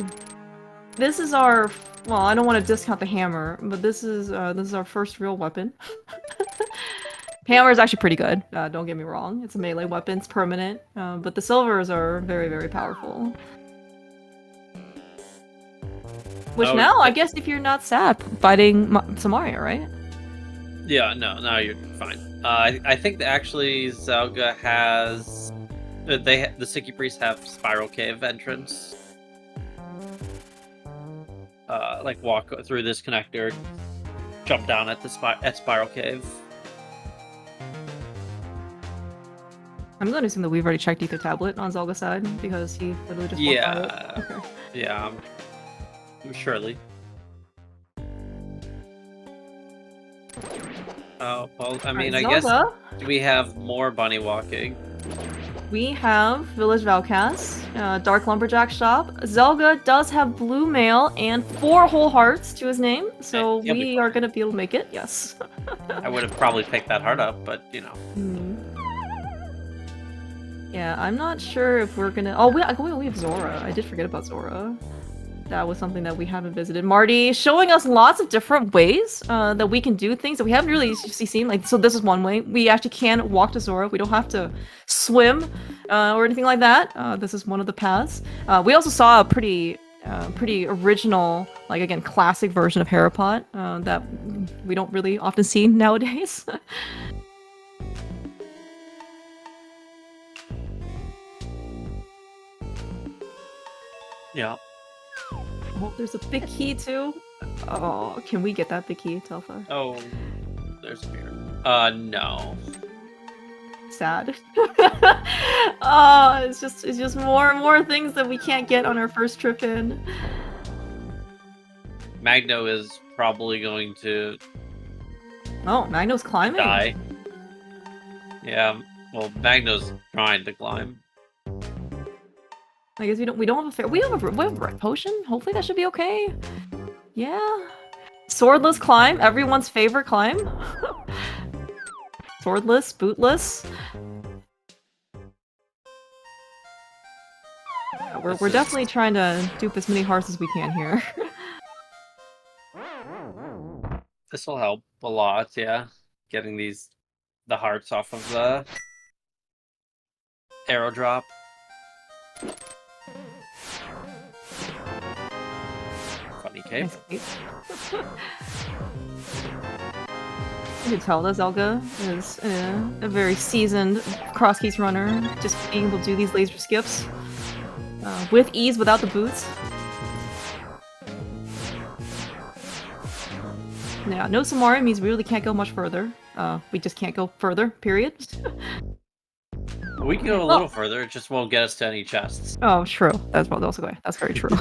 This is our, well, I don't want to discount the hammer, but this is our first real weapon. Hammer is actually pretty good. Don't get me wrong; it's a melee weapon, it's permanent. But the silvers are very, very powerful. Which now, I guess, if you're not sad, fighting Samaria, right? Yeah, no, you're fine. I think that actually Zelga has, the Sticky Priests have Spiral Cave entrance. Like walk through this connector, jump down at the Spiral Cave. I'm going to assume that we've already checked Ether Tablet on Zelga's side because he literally just walked by it. Okay. Yeah. Surely. Oh, well, I mean, Alright, I guess Zelda. we have more bunny walking. We have Village Valcast, Dark Lumberjack Shop. Zelga does have Blue Mail and 4 whole hearts to his name, so He'll be we are fine. gonna be able to make it, yes. I would have probably picked that heart up, but you know. Yeah, I'm not sure if we're gonna. Oh, we have Zora. I did forget about Zora. That was something that we haven't visited. Marty showing us lots of different ways that we can do things that we haven't really seen. Like, so this is one way. We actually can walk to Zora. We don't have to swim or anything like that. This is one of the paths. We also saw a pretty original, like again, classic version of Harapot that we don't really often see nowadays. Yeah. Oh, there's a big key too. Oh, can we get that big key, Telfa? Oh, there's a mirror. No. Sad. Oh, it's just more and more things that we can't get on our first trip in. Magno is probably going to Oh, Magno's climbing. die. Yeah. Well, Magno's trying to climb. I guess we don't have a fair. We have a red potion. Hopefully that should be okay. Yeah. Swordless climb. Everyone's favorite climb. Swordless, bootless. Yeah, we're definitely trying to dupe as many hearts as we can here. This will help a lot, yeah. Getting the hearts off of the arrow drop. Funny cape. Nice cape. You can tell that Zelga is a very seasoned cross keys runner, just being able to do these laser skips with ease without the boots. Yeah, no Samari means we really can't go much further. We just can't go further, period. We can go a little further, it just won't get us to any chests. Oh, true. That's also good. That's very true.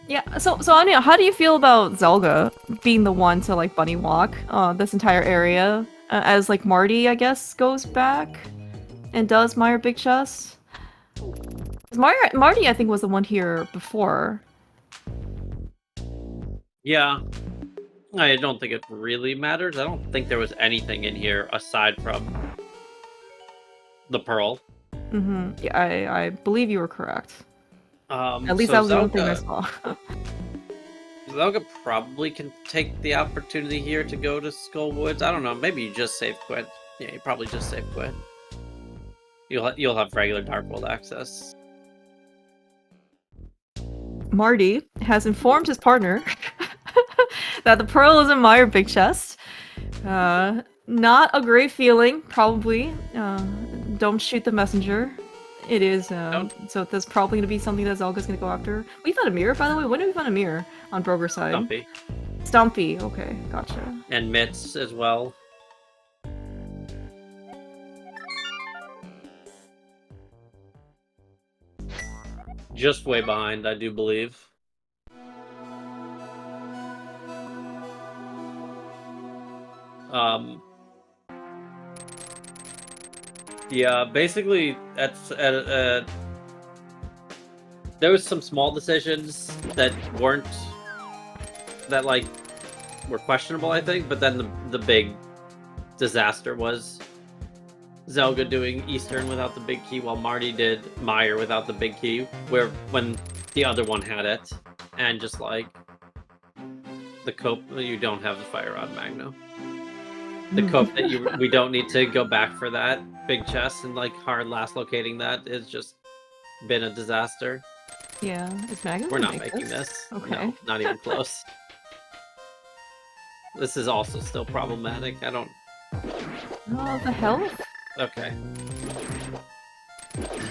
Yeah, so Anya, how do you feel about Zelga being the one to like bunny walk this entire area as like Marty, I guess, goes back and does Meyer Big Chest? Marty, I think, was the one here before. Yeah. I don't think it really matters. I don't think there was anything in here aside from the pearl. Mm-hmm. Yeah, I believe you were correct. At least so that was the only thing I saw. Zelga probably can take the opportunity here to go to Skull Woods. I don't know. Maybe you just save quit. Yeah, you probably just save quit. You'll have regular Dark World access. Marty has informed his partner that the pearl is in Meyer Big Chest. Not a great feeling, probably. Don't shoot the messenger. It is, so there's probably going to be something that Zelga's going to go after. We found a mirror, by the way. When did we find a mirror on Broger's side? Stumpy. Stumpy, okay, gotcha. And Mitts as well. Just way behind, I do believe. Yeah, basically, there was some small decisions that were questionable, I think, but then the big disaster was Zelga doing Eastern without the big key, while Marty did Meyer without the big key, when the other one had it, and just like the cope, you don't have the fire rod Magno. The cope that we don't need to go back for that big chest, and like hard last locating that is just been a disaster. Yeah, is Magno We're not making this. Okay. No, not even close. This is also still problematic. I don't. Oh, the health? Okay.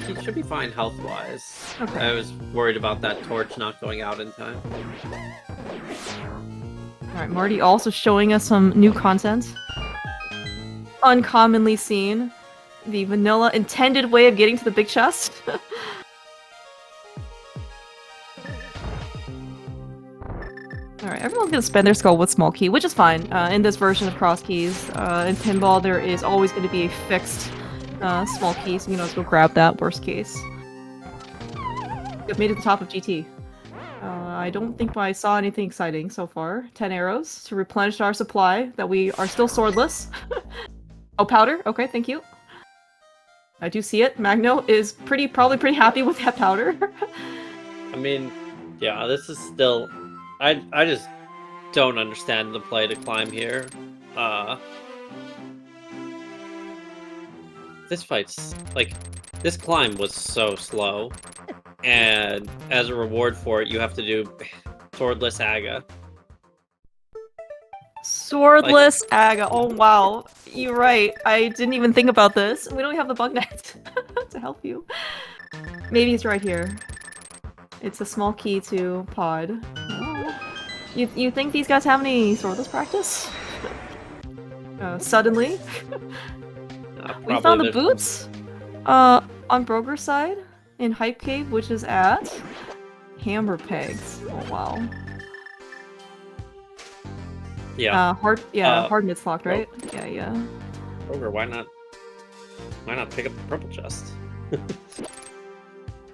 He should be fine health-wise. Okay. I was worried about that torch not going out in time. Alright, Marty also showing us some new content. Uncommonly seen. The vanilla intended way of getting to the big chest. Alright, everyone's gonna spend their skull with small key, which is fine. In this version of cross keys, in pinball, there is always going to be a fixed small key, so you know, let's go grab that, worst case. I've made it to the top of GT. I don't think I saw anything exciting so far. 10 arrows to replenish our supply, that we are still swordless. Oh, powder? Okay, thank you. I do see it. Magno is probably pretty happy with that powder. I mean, yeah, this is still... I just don't understand the play to climb here. This fight's... like, this climb was so slow. And as a reward for it, you have to do Swordless Aga. Swordless Aga. Oh, wow. You're right. I didn't even think about this. We don't have the bug net to help you. Maybe it's right here. It's a small key to pod. Oh. You think these guys have any swordless practice? Suddenly? We found the boots? On Broger's side? In Hype Cave, which is at Hammer Pegs. Oh wow. Yeah. Hard mitts locked, right? Oh. Yeah. Broger, why not pick up the purple chest?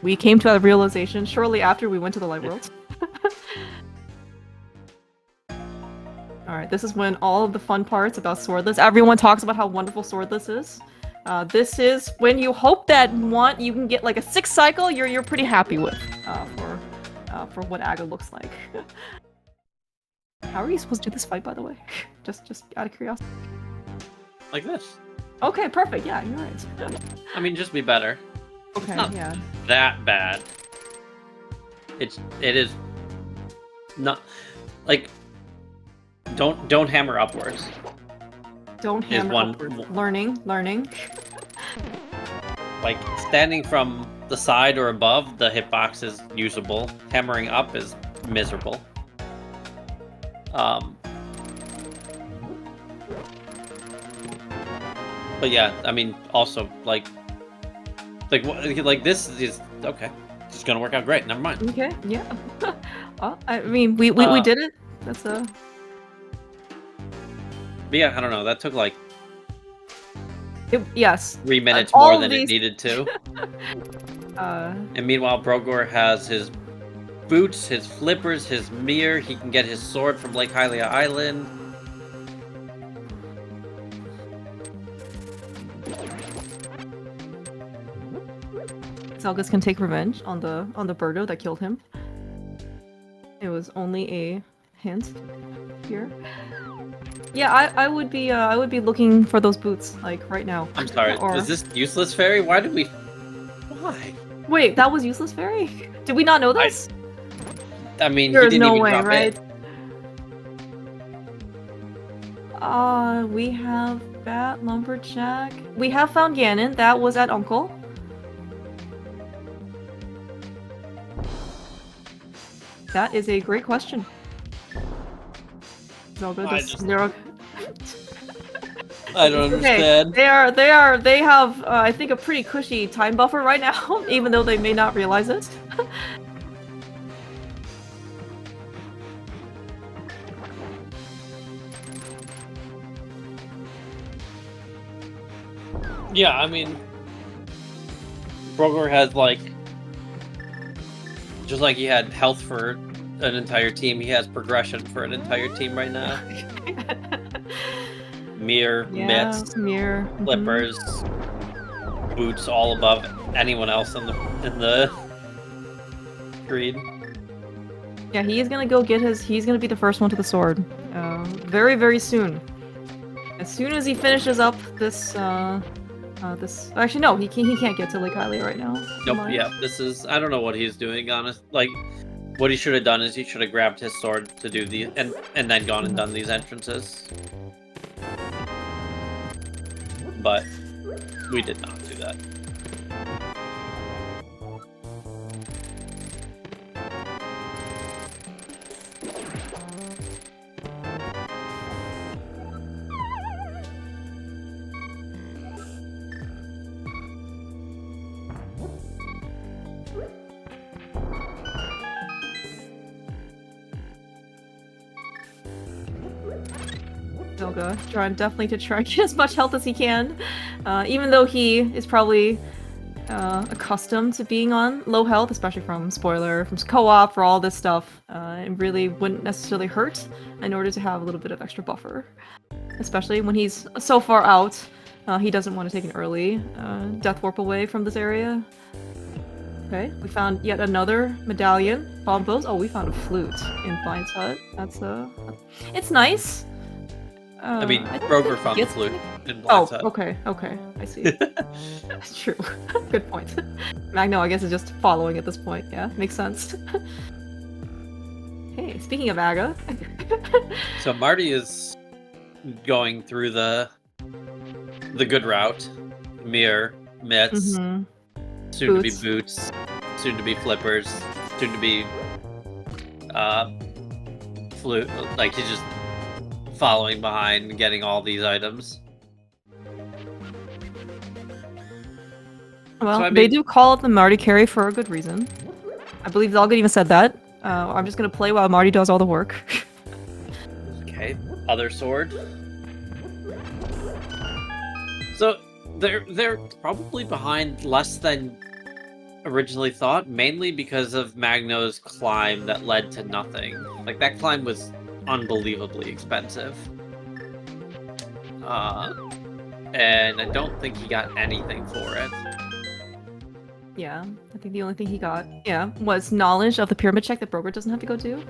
We came to that realization shortly after we went to the light world. Alright, this is when all of the fun parts about Swordless, everyone talks about how wonderful Swordless is. This is when you hope that you can get like a 6 cycle you're pretty happy with for what Aga looks like. How are you supposed to do this fight, by the way? just out of curiosity. Like this. Okay, perfect. Yeah, you're right. I mean, just be better. Okay, it's not yeah. that bad. It is not like don't hammer upwards. Don't hammer upwards. Learning. Like, standing from the side or above, the hitbox is usable. Hammering up is miserable. But yeah, I mean, also, like this is okay. It's gonna work out great. Never mind. Okay, yeah. Well, I mean, we did it. That's a... But yeah, I don't know. That took like... yes. 3 minutes more than it needed to. And meanwhile, Brogor has his boots, his flippers, his mirror. He can get his sword from Lake Hylia Island. Zelgus can take revenge on the birdo that killed him. It was only a hint here. Yeah, I would be looking for those boots, like, right now. I'm sorry, was this Useless Fairy? Why? Wait, that was Useless Fairy? Did we not know this? I mean, there's he didn't no even way, drop right? it. We have Bat, Lumberjack. We have found Ganon, that was at Uncle. That is a great question. Zelda, I don't understand. They have, I think, a pretty cushy time buffer right now, even though they may not realize it. Yeah, I mean, Brogor has, like, just like he had health for an entire team, he has progression for an entire team right now. Mirror, mitts, flippers, boots, all above anyone else in the breed. Yeah, he's gonna go get his. He's gonna be the first one to the sword, very, very soon. As soon as he finishes up this, actually no, he can't get to Lake Hylia right now. Nope. Yeah, this is. I don't know what he's doing. Honest, like, what he should have done is he should have grabbed his sword to do the and then gone and done these entrances. But we did not do that. Zelda, definitely to try and get as much health as he can, even though he is probably accustomed to being on low health, especially from co-op, for all this stuff. It really wouldn't necessarily hurt in order to have a little bit of extra buffer, especially when he's so far out. He doesn't want to take an early death warp away from this area. Okay, we found yet another medallion. Bombos. Oh, we found a flute in Blind's hut. That's it's nice. I mean, Brover found the flute in Blind's hut. Okay, I see. That's true. Good point. Magno, I guess, is just following at this point. Yeah, makes sense. Hey, speaking of Aga. So Marty is going through the good route. Mirror, mitts, soon to be boots, soon to be flippers, soon to be flute. Like, he's just following behind and getting all these items. Well, so, I mean, they do call it the Marty carry for a good reason. I believe Zelga even said that. I'm just gonna play while Marty does all the work. Okay, other sword. So they're probably behind less than originally thought, mainly because of Magno's climb that led to nothing. Like, that climb was unbelievably expensive. And I don't think he got anything for it. Yeah, I think the only thing he got, was knowledge of the pyramid check that Broger doesn't have to go do.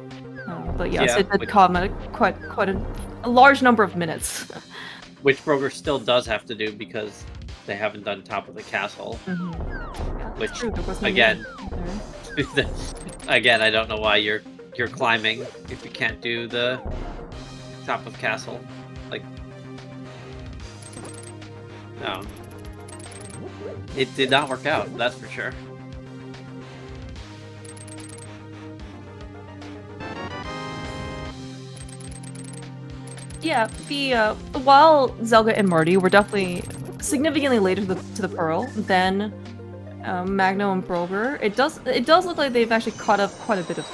But yes, it did cost quite a large number of minutes. Which Broger still does have to do because they haven't done top of the castle. Yeah, which, again, again, I don't know why you're climbing if you can't do the top of castle. Like, no. It did not work out, that's for sure. Yeah, while Zelga and Marty were definitely significantly later to the Pearl than Magno and Broger, it does look like they've actually caught up quite a bit of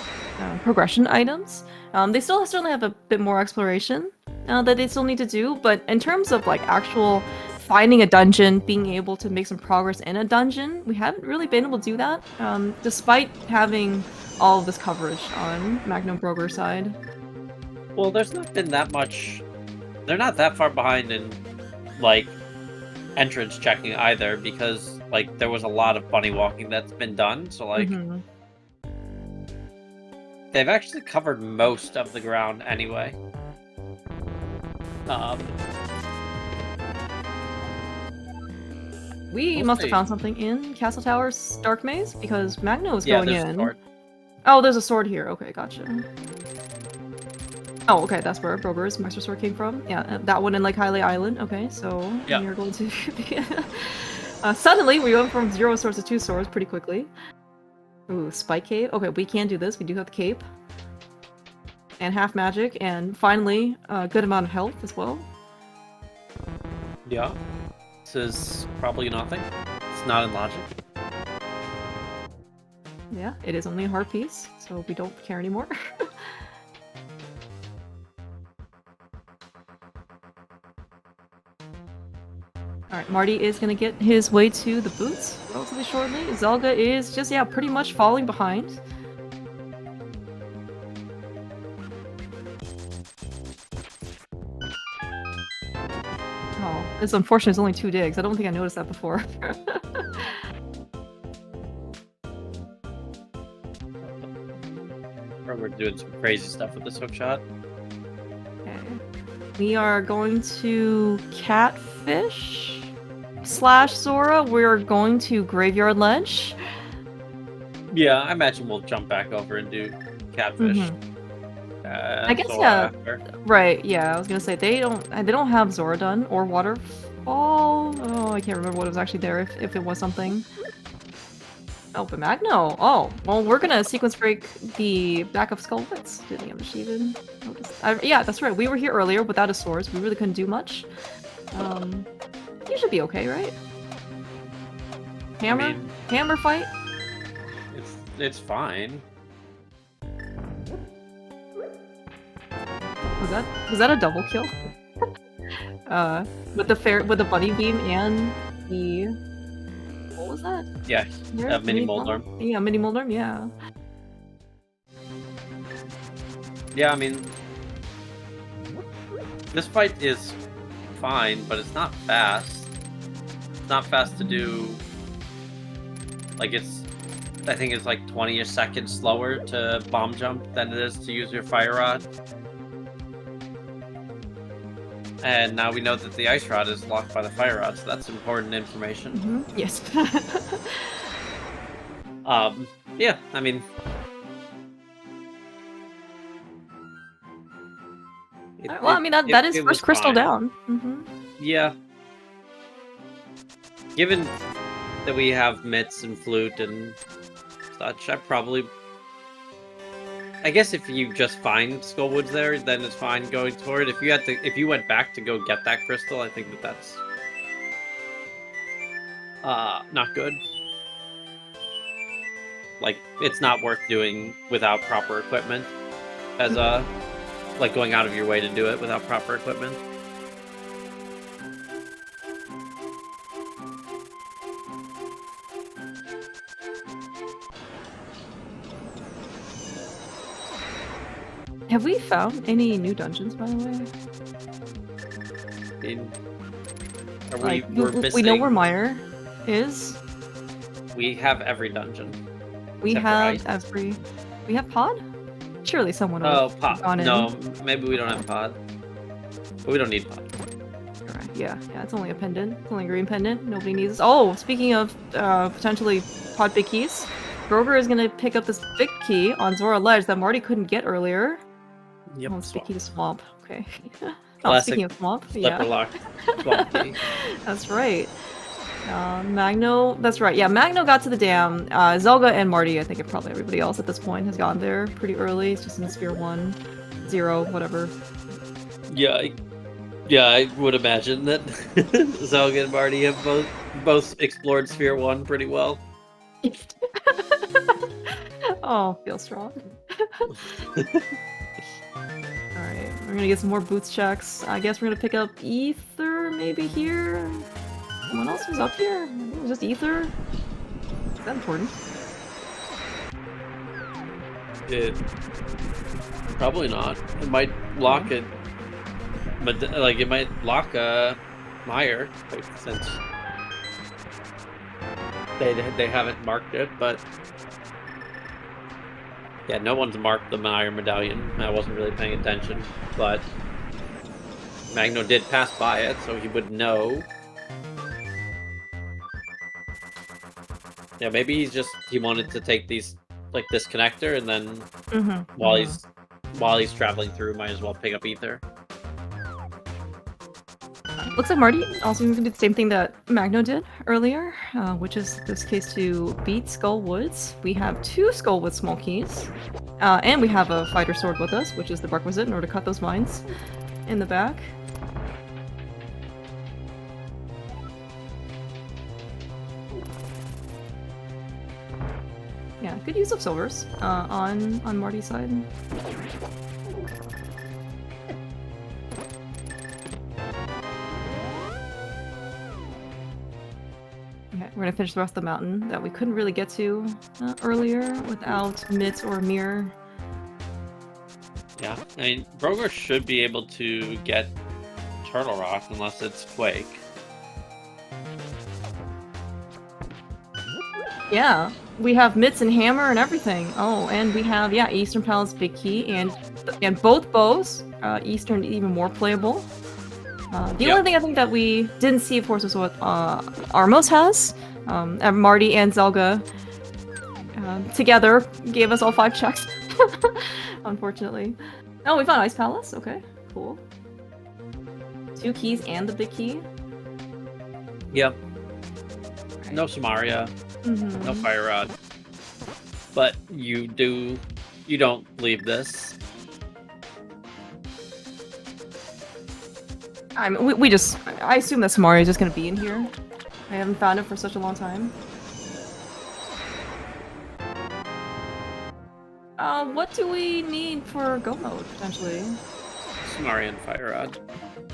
progression items. They still certainly have a bit more exploration that they still need to do, but in terms of like actual finding a dungeon, being able to make some progress in a dungeon, we haven't really been able to do that, despite having all of this coverage on Magno and Broger's side. Well, there's not been that much. They're not that far behind in, like, entrance checking either, because, like, there was a lot of bunny walking that's been done, so, like, they've actually covered most of the ground anyway. We must have found something in Castle Tower's Dark Maze, because Magno is going in. Sword. Oh, there's a sword here. Okay, gotcha. Oh, okay, that's where Broger's Master Sword came from. Yeah, that one in Lake Hylia Island. Okay, so we're going to... suddenly, we went from 0 swords to 2 swords pretty quickly. Ooh, Spike Cave. Okay, we can do this. We do have the cape. And half magic, and finally, a good amount of health as well. Yeah. This is probably nothing. It's not in logic. Yeah, it is only a heart piece, so we don't care anymore. Alright, Marty is gonna get his way to the boots relatively shortly. Zelga is just, pretty much falling behind. Oh, it's unfortunate it's only 2 digs. I don't think I noticed that before. We're doing some crazy stuff with this hookshot. Okay. We are going to Catfish / Zora. We're going to Graveyard Ledge. Yeah, I imagine we'll jump back over and do Catfish. I guess after. Right, yeah, I was gonna say they don't have Zora done or Waterfall. Oh, I can't remember what was actually there if it was something. Oh, but Magno. Oh, well, we're gonna sequence break the back of Skull Wits. Didn't even notice. Yeah, that's right. We were here earlier without a sword, so we really couldn't do much. You should be okay, right? Hammer? Hammer fight? It's fine. Was that a double kill? with the bunny beam and the what was that? Yeah, mini Moldorm. Yeah, mini Moldorm. Yeah. Yeah, I mean, this fight is fine, but it's not fast. It's not fast to do. Like I think it's like 20 seconds slower to bomb jump than it is to use your fire rod. And now we know that the ice rod is locked by the fire rod, so that's important information. Mm-hmm. Yes. Yeah, I mean, well, I mean that is first crystal fine. down. Mm-hmm. Yeah. Given that we have mitts and flute and such, I guess if you just find Skullwoods there, then it's fine going toward. If you went back to go get that crystal, I think that's not good. Like, it's not worth doing without proper equipment, as like going out of your way to do it without proper equipment. Have we found any new dungeons, by the way? I mean, we know where Meyer is. We have every dungeon. We have Pod? Surely someone will Pod. Gone in. No, maybe we don't have Pod. But we don't need Pod. Right. Yeah, it's only a pendant. It's only a green pendant. Nobody needs this. Oh, speaking of potentially Pod big keys, Grover is gonna pick up this big key on Zora Ledge that Marty couldn't get earlier. Yep. Oh, speaking of swamp. Okay. Classic speaking of swamp, slipper lock swamp key. That's right. Magno, that's right. Yeah, Magno got to the dam. Zelga and Marty, I think, and probably everybody else at this point has gotten there pretty early. It's just in Sphere 1, 0, whatever. Yeah, I would imagine that Zelga and Marty have both explored Sphere 1 pretty well. Oh, feel strong. Alright, we're gonna get some more boots checks. I guess we're gonna pick up Ether maybe here. Someone else was up here? It was just Ether? Is that important? Probably not. It might lock it, but like it might lock Meyer, like, since they haven't marked it. But yeah, no one's marked the Meyer medallion. I wasn't really paying attention, but Magno did pass by it, so he would know. Yeah, maybe he wanted to take these, like, this connector, and then while he's traveling through, might as well pick up Ether. Looks like Marty also going to do the same thing that Magno did earlier, which is this case to beat Skullwoods. We have 2 Skullwood small keys, and we have a fighter sword with us, which is the requisite in order to cut those mines in the back. Yeah, good use of silvers on Marty's side. Okay, we're gonna finish the rest of the mountain that we couldn't really get to earlier without mitts or mirror. Yeah, I mean, Broger should be able to get Turtle Rock unless it's Quake. Yeah, we have mitts and hammer and everything. Oh, and we have, yeah, Eastern Palace big key and both bows. Eastern even more playable. The only thing I think that we didn't see, of course, was what Armos has. And Marty and Zelga together gave us all 5 checks. Unfortunately. Oh, we found Ice Palace. Okay, cool. 2 keys and the big key. Yep. No Samaria. No Fire Rod. But you don't leave this. I mean, I assume that Samaria is just gonna be in here. I haven't found it for such a long time. What do we need for go mode, potentially? Samari and Fire Rod.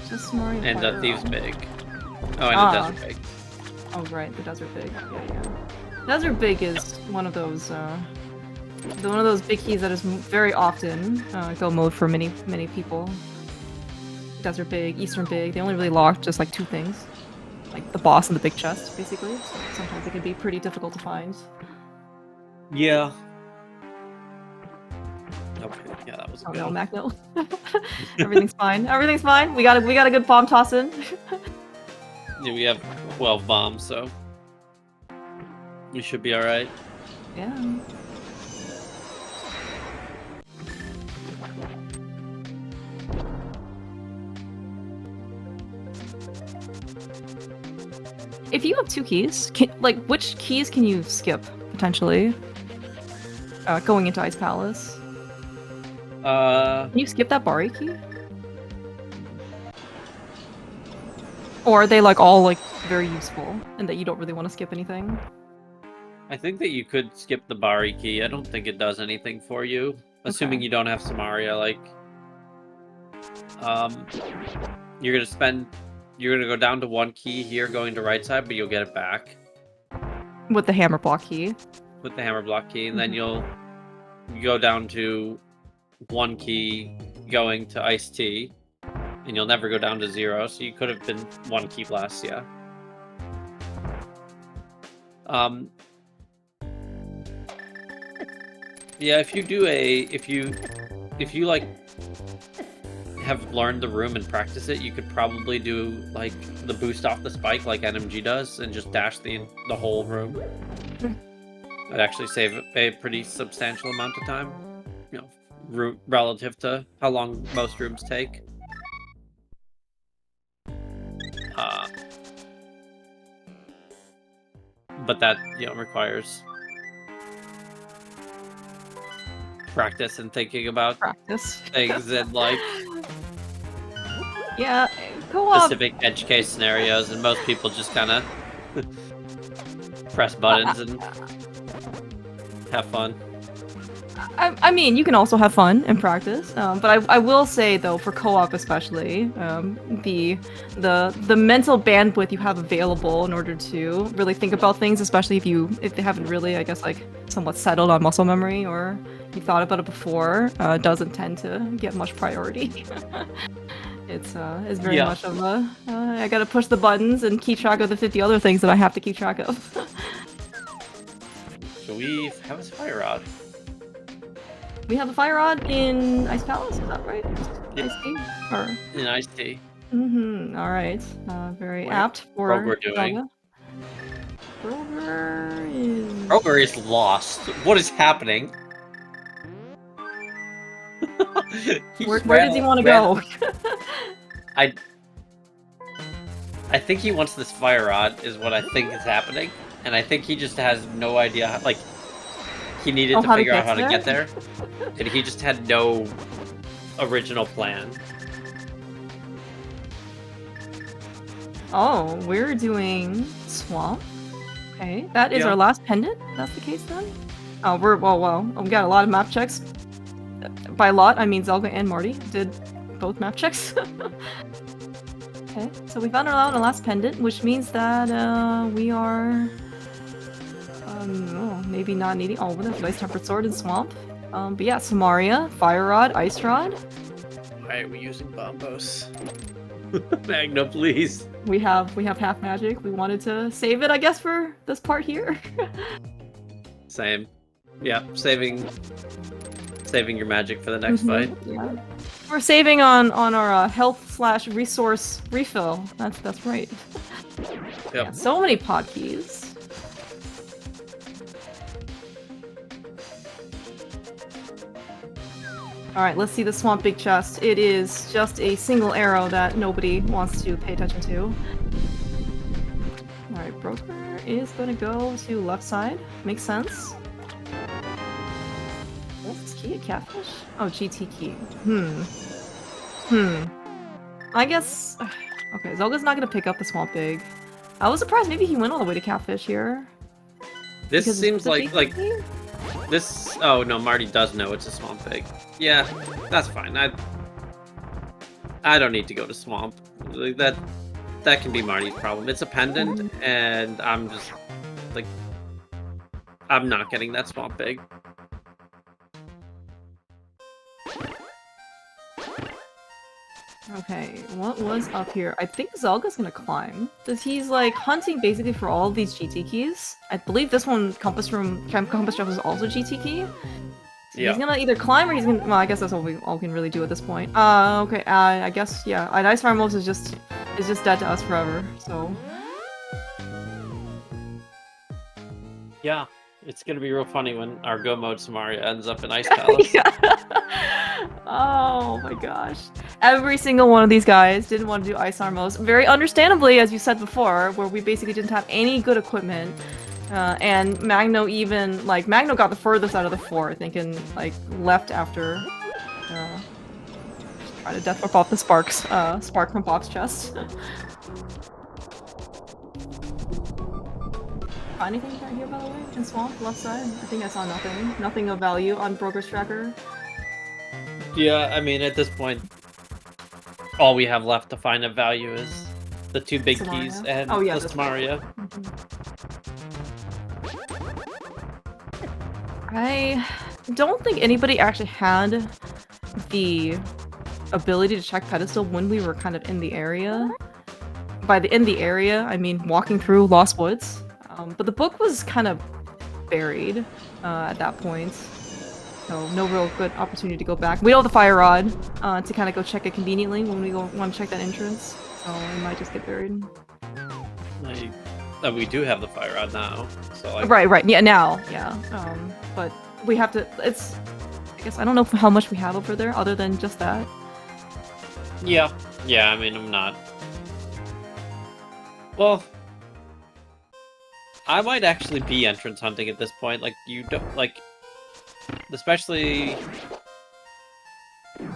Just Samari And Fire Thieves Rod. Big. Oh, and a Desert Big. Oh, right, the Desert Big. Yeah. Desert Big is one of those big keys that is very often go mode for many people. Desert Big, Eastern Big, they only really lock just like 2 things. Like the boss and the big chest, basically. So sometimes it can be pretty difficult to find. Yeah. Okay, yeah, that was a no, Mac, no. Everything's fine. Everything's fine. We got a good bomb toss in. Yeah, we have 12 bombs, so we should be alright. Yeah. If you have 2 keys, which keys can you skip, potentially? Going into Ice Palace. Can you skip that Bari key? Or are they all very useful, and that you don't really want to skip anything? I think that you could skip the Bari key. I don't think it does anything for you. Assuming you don't have Samaria, you're gonna go down to 1 key here going to right side, but you'll get it back. With the hammer block key. With the hammer block key, and then you'll go down to 1 key going to Ice Tea, and you'll never go down to 0, so you could have been 1 key less, yeah. Yeah, if you have learned the room and practice it, you could probably do the boost off the spike like NMG does and just dash the whole room. I'd actually save a pretty substantial amount of time, relative to how long most rooms take. But that requires practice and thinking about things and yeah, co-op specific edge case scenarios, and most people just kind of press buttons and have fun. I mean, you can also have fun and practice, but I will say though, for co-op especially, the mental bandwidth you have available in order to really think about things, especially if they haven't really, I guess, somewhat settled on muscle memory or you thought about it before, doesn't tend to get much priority. It's very much of a I gotta push the buttons and keep track of the 50 other things that I have to keep track of. So we have a Fire Rod. We have a Fire Rod in Ice Palace, is that right? Yeah. Ice Tea? Or... In Ice Tea. Alright. Very apt for Kroger doing. Kroger is lost. What is happening? Where does he want to go? I think he wants this Fire Rod, is what I think is happening. And I think he just has no idea, he needed to figure out how to get there. And he just had no original plan. Oh, we're doing Swamp. Okay, that is our last pendant. That's the case then. Oh, we got a lot of map checks. By a lot, I mean Zelga and Marty did both map checks. Okay, so we found our last pendant, which means that we are maybe not needing. Oh, with a nice tempered sword and Swamp. But yeah, Samaria, Fire Rod, Ice Rod. Why are we using Bombos? Magna, please. We have half magic. We wanted to save it, I guess, for this part here. Same. Yeah, saving your magic for the next fight. Yeah. We're saving on our health/resource refill. That's right. Yep. Yeah, so many pod keys. Alright, let's see the Swamp Big Chest. It is just a single arrow that nobody wants to pay attention to. Alright, Broker is gonna go to left side. Makes sense. What's this key? A catfish? Oh, GT key. I guess... Okay, Zelga's not gonna pick up the Swamp Big. I was surprised maybe he went all the way to catfish here. This seems like this... Oh, no, Marty does know it's a Swamp Big. Yeah, that's fine. I don't need to go to swamp. Like, that can be Marty's problem. It's a pendant, and I'm just like, I'm not getting that swamp big. Okay, what was up here? I think Zelga's gonna climb. Because he's like hunting basically for all of these GT keys. I believe this one, Compass Drop is also GT key. So Yeah. he's gonna either climb or he's gonna. Well, I guess that's all we can really do at this point. Okay. I guess yeah. Ice Farmos is just dead to us forever. So. Yeah, it's gonna be real funny when our Go Mode Samaria ends up in Ice Palace. Oh my gosh. Every single one of these guys didn't want to do Ice Armos. Very understandably, as you said before, where we basically didn't have any good equipment. And Magno even, like, Magno got the furthest out of the four, I think, and, like, left after, try to death off the spark from Pop's chest. Anything right here, by the way? In Swamp, left side? I think I saw nothing. Nothing of value on Broker's Tracker. Yeah, I mean, at this point, all we have left to find of value is the two big Samaria. keys and Oh, yeah, the Samaria. I don't think anybody actually had the ability to check pedestal when we were kind of in the area. In the area, I mean walking through Lost Woods. But the book was kind of buried at that point. So no real good opportunity to go back. We don't have the fire rod to kind of go check it conveniently when we want to check that entrance. So it might just get buried. We do have the fire rod now. So like... Right. Yeah, now. Yeah. But we have to... I guess I don't know how much we have over there other than just that. Yeah. Yeah, I mean, I'm not... Well... I might actually be entrance hunting at this point. Like, you don't... Like... Especially...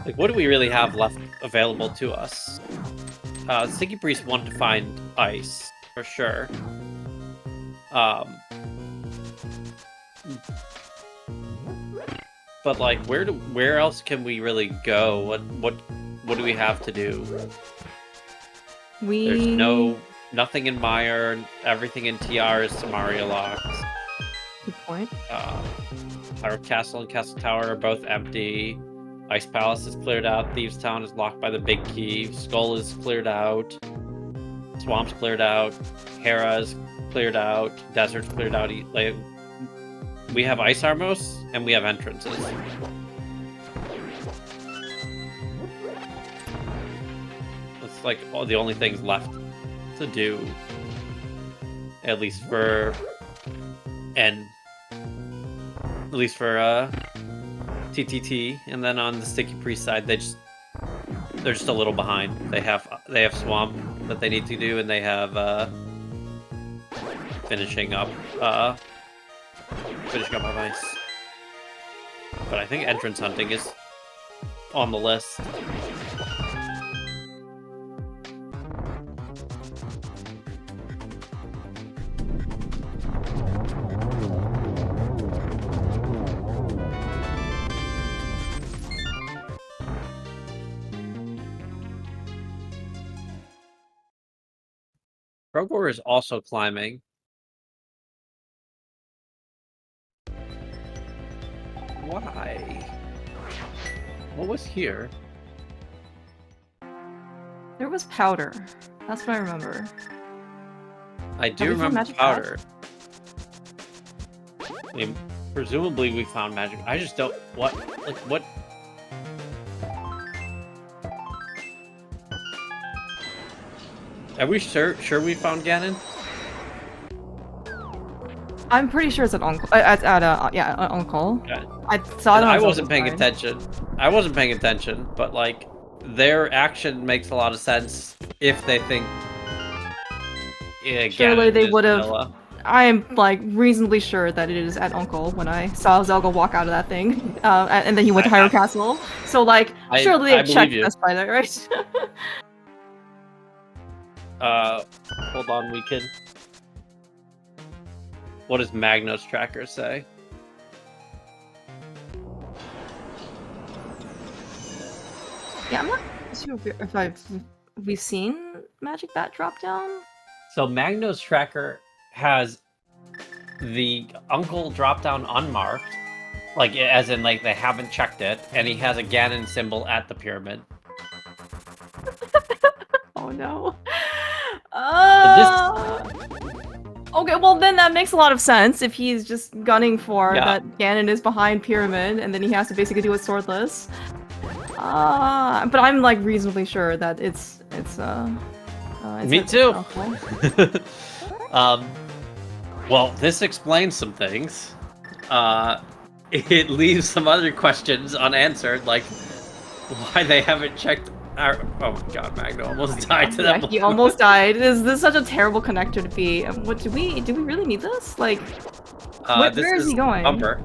Like, what do we really have left available to us? Sticky Priest want to find ice, for sure. But like, where else can we really go? What do we have to do? There's nothing in Mire. Everything in TR is Samaria locks. Good point. Pirate Castle and Castle Tower are both empty. Ice Palace is cleared out. Thieves Town is locked by the big key. Skull is cleared out. Swamp's cleared out. Hera is cleared out. Desert's cleared out. Like, we have Ice Armos and we have entrances. It's like all the only things left to do, at least for TTT. And then on the Sticky Priest side, they're just a little behind. They have Swamp that they need to do, and they have finishing up on ice. But I think entrance hunting is on the list. Krogor is also climbing. Why? What was here? There was powder. That's what I remember. I do remember powder. I mean, presumably we found magic. I just don't... What? Like, what? Are we sure we found Ganon? I'm pretty sure it's at Uncle. At Uncle. Okay. I saw it. I wasn't paying attention. I wasn't paying attention, but like their action makes a lot of sense if they think. Yeah, surely Ganon they is would have. vanilla. I am like reasonably sure that it is at Uncle when I saw Zelga walk out of that thing, and then he went to Hyrule Castle. So like, surely they checked us by that, right? Hold on, we can... What does Magno's tracker say? Yeah, we've seen Magic Bat drop down. So Magno's tracker has the Uncle drop down unmarked, like as in like they haven't checked it, and he has a Ganon symbol at the pyramid. Oh no. Okay, well then that makes a lot of sense if he's just gunning for that Ganon is behind pyramid, and then he has to basically do it swordless. But I'm like reasonably sure that it's Me too. Well, this explains some things. It leaves some other questions unanswered, like why they haven't checked our... Oh my god, Magno almost died to that. He almost died. This is such a terrible connector to be. What do we really need this? Like, where is he going? Bumper.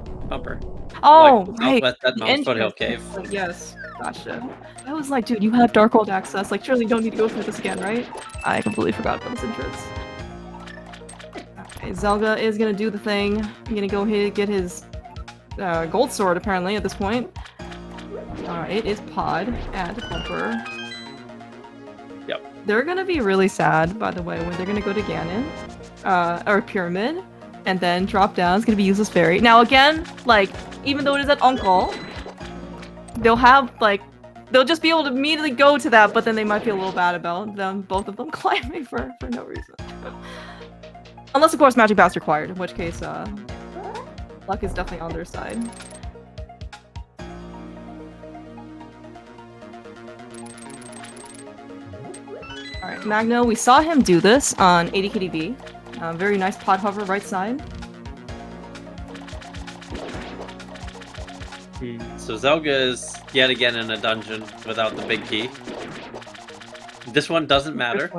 Oh, like, right. That Foothill Cave. Like, yes, gotcha. I was like, dude, you have Darkhold access. Like, surely you don't need to go through this again, right? I completely forgot about this entrance. Okay, Zelga is gonna do the thing. I'm gonna go get his gold sword, apparently, at this point. It is Pod and Bumper. Yep. They're gonna be really sad, by the way, when they're gonna go to Ganon, or Pyramid, and then drop down. It's gonna be Useless Fairy. Now again, like, even though it is at Uncle, they'll just be able to immediately go to that, but then they might feel a little bad about them, both of them climbing for no reason. Unless, of course, Magic Bat's required, in which case, luck is definitely on their side. Alright, Magno, we saw him do this on ADKDB. Very nice pod hover right side. So Zelga is yet again in a dungeon without the big key. This one doesn't matter.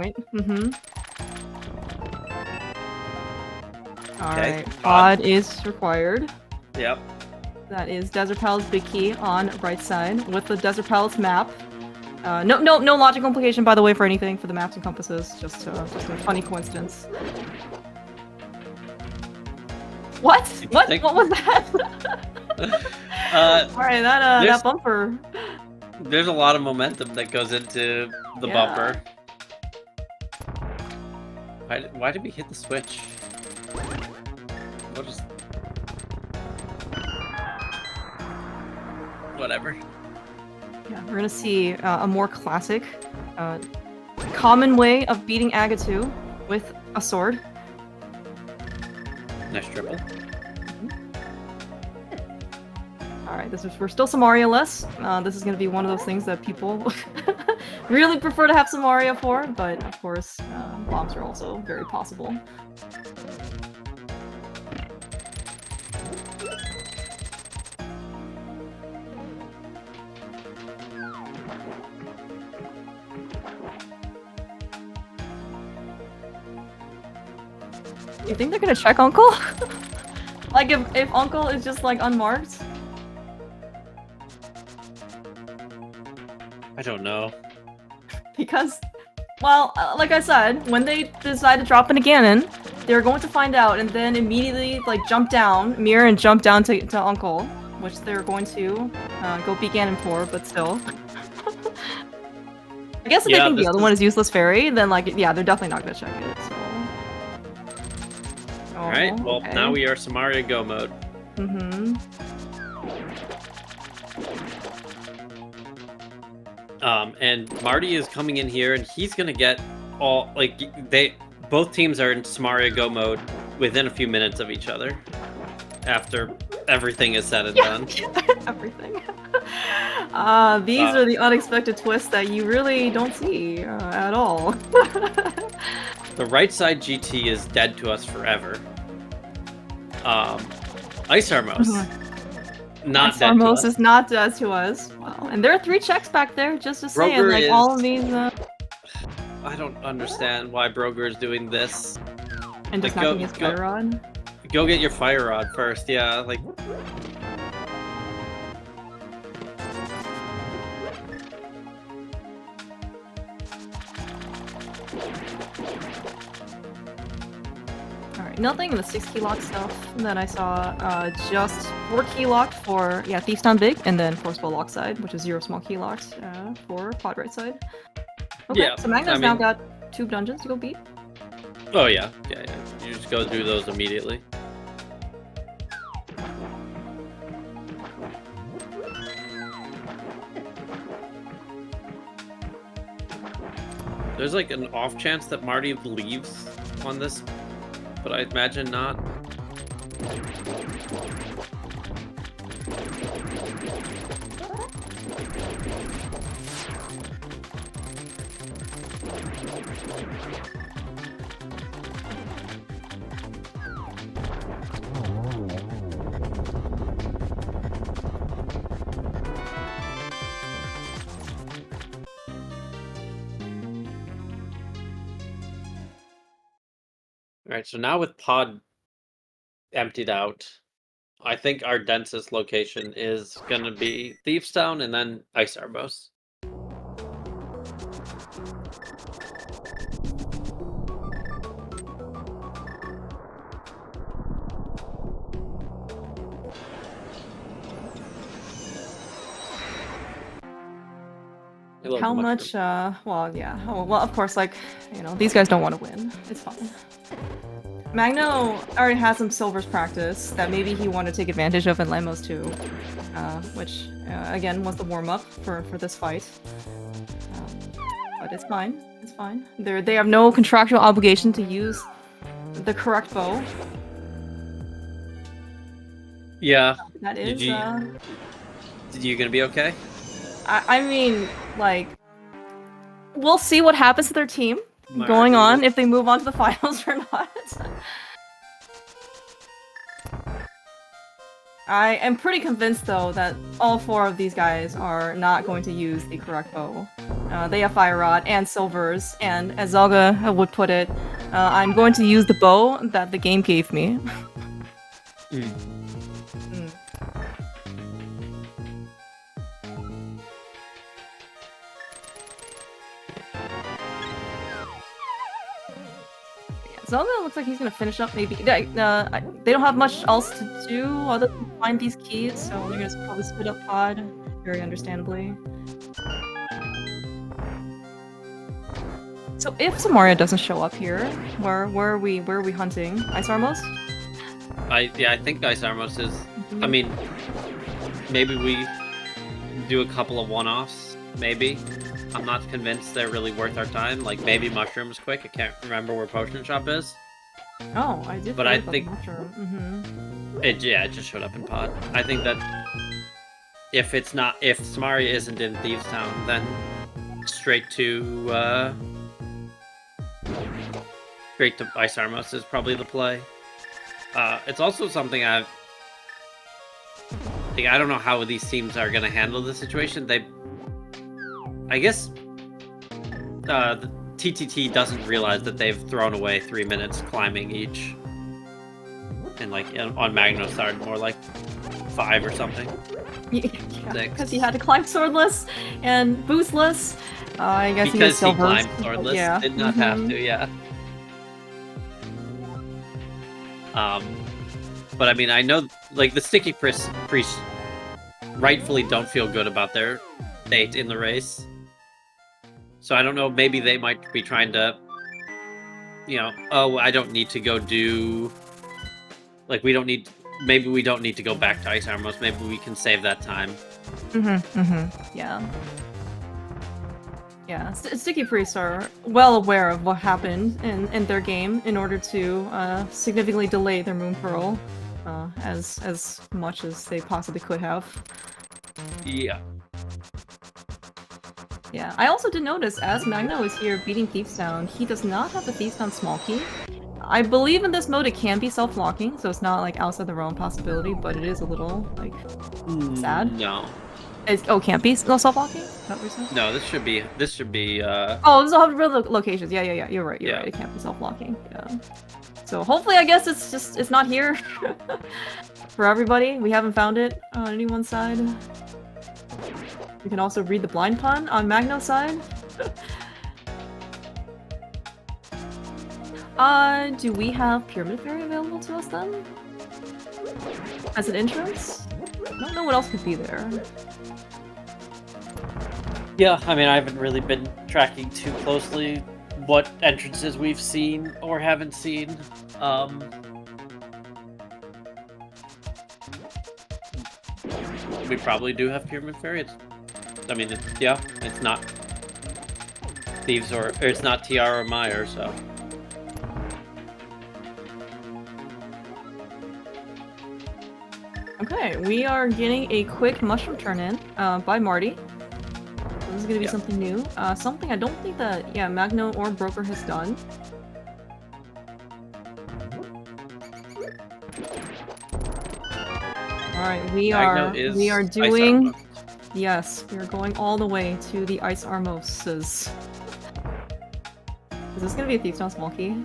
Alright, pod is required. Yep. That is Desert Palace big key on right side with the Desert Palace map. No logical implication, by the way, for anything for the maps and compasses. Just a funny coincidence. What? What was that? Alright, that bumper. There's a lot of momentum that goes into the bumper. Why did we hit the switch? We'll just... Whatever. Yeah, we're gonna see a more classic, common way of beating Agatu with a sword. Nice triple. Alright, we're still Samaria-less. This is gonna be one of those things that people really prefer to have Samaria for, but of course, bombs are also very possible. You think they're gonna check Uncle? Like if Uncle is just like unmarked? I don't know. Because, well, like I said, when they decide to drop into Ganon, they're going to find out and then immediately like jump down, mirror and jump down to Uncle, which they're going to go beat Ganon for, but still. I guess if they think the other one is Useless Fairy, then like, yeah, they're definitely not gonna check it, so. Alright, well, now we are Samaria Go mode. And Marty is coming in here, and he's gonna get all, like, both teams are in Samaria Go mode within a few minutes of each other. After everything is said and done. Everything. These are the unexpected twists that you really don't see at all. The right side GT is dead to us forever. Ice Armos. Not Ice dead Armos to us. is not dead to us. Wow. And there are 3 checks back there, just to say, like all of these. I don't understand why Broger is doing this. And just knocking his fire rod. Go get your fire rod first, yeah. Like. Alright, nothing in the 6 key lock stuff that I saw, just 4 key locked for Thief's Town Big, and then 4 spell lock side, which is 0 small key locked for pod right side. Okay, Yeah, so Magna's now got 2 dungeons to go beat. Oh yeah. You just go do those immediately. There's like an off chance that Marty leaves on this, but I imagine not. Alright, so now with pod emptied out, I think our densest location is gonna be Thieves Town and then Ice Arbos. How much, well, yeah. Oh, well, of course, like, you know, these guys don't want to win. It's fine. Magno already has some silvers practice that maybe he wanted to take advantage of in Lemos too, which, again, was the warm-up for this fight. But it's fine. It's fine. They have no contractual obligation to use the correct bow. Yeah. That is, you gonna be okay? I mean, like, we'll see what happens to their team going on, if they move on to the finals or not. I am pretty convinced, though, that all 4 of these guys are not going to use the correct bow. They have Fire Rod and Silvers, and as Zelga would put it, I'm going to use the bow that the game gave me. Zelda looks like he's gonna finish up maybe. They don't have much else to do other than find these keys, so they're gonna probably split up pod, very understandably. So if Samaria doesn't show up here, where are we hunting? Ice Armos? I think Ice Armos is. I mean, maybe we do a couple of one-offs. Maybe. I'm not convinced they're really worth our time. Like, maybe Mushrooms quick. I can't remember where Potion Shop is. Oh, I did. But I think it just showed up in pod. I think that if Samaria isn't in Thieves Town, then straight to Ice Armos is probably the play. It's also something I don't know how these teams are gonna handle the situation. I guess the TTT doesn't realize that they've thrown away 3 minutes climbing each. And like on Magno's side, more like 5 or something. Yeah, because he had to climb Swordless and Boostless. I guess because he climbed Swordless, did not have to, yeah. But I mean, I know like the Sticky Priests rightfully don't feel good about their fate in the race. So I don't know, maybe they might be trying to, oh, I don't need to go do, like, maybe we don't need to go back to Ice Armos, maybe we can save that time. Yeah. Yeah, Sticky Priests are well aware of what happened in their game in order to significantly delay their Moon Pearl as much as they possibly could have. Yeah. Yeah, I also did notice, as Magno is here beating Thieves Town, he does not have the Thieves Town small key. I believe in this mode it can be self-locking, so it's not like outside the realm possibility, but it is a little, like, sad. No. It can't be self-locking? Is that what you're saying? No, this should be, Oh, this is all real locations. Yeah, you're right, you're right, it can't be self-locking. Yeah. So hopefully, I guess it's not here for everybody. We haven't found it on anyone's side. We can also read the blind pun on Magno's side. Do we have Pyramid Fairy available to us then? as an entrance? I don't know what else could be there. Yeah, I mean, I haven't really been tracking too closely what entrances we've seen or haven't seen. We probably do have Pyramid Fairy. I mean, it's not Thieves or it's not TR or Meyer, so. Okay, we are getting a quick mushroom turn in by Marty. So this is gonna be something new. Something I don't think that Magno or Broker has done. Alright, we are doing yes, we are going all the way to the Ice Armoses. Is this gonna be a Thief's Town small key?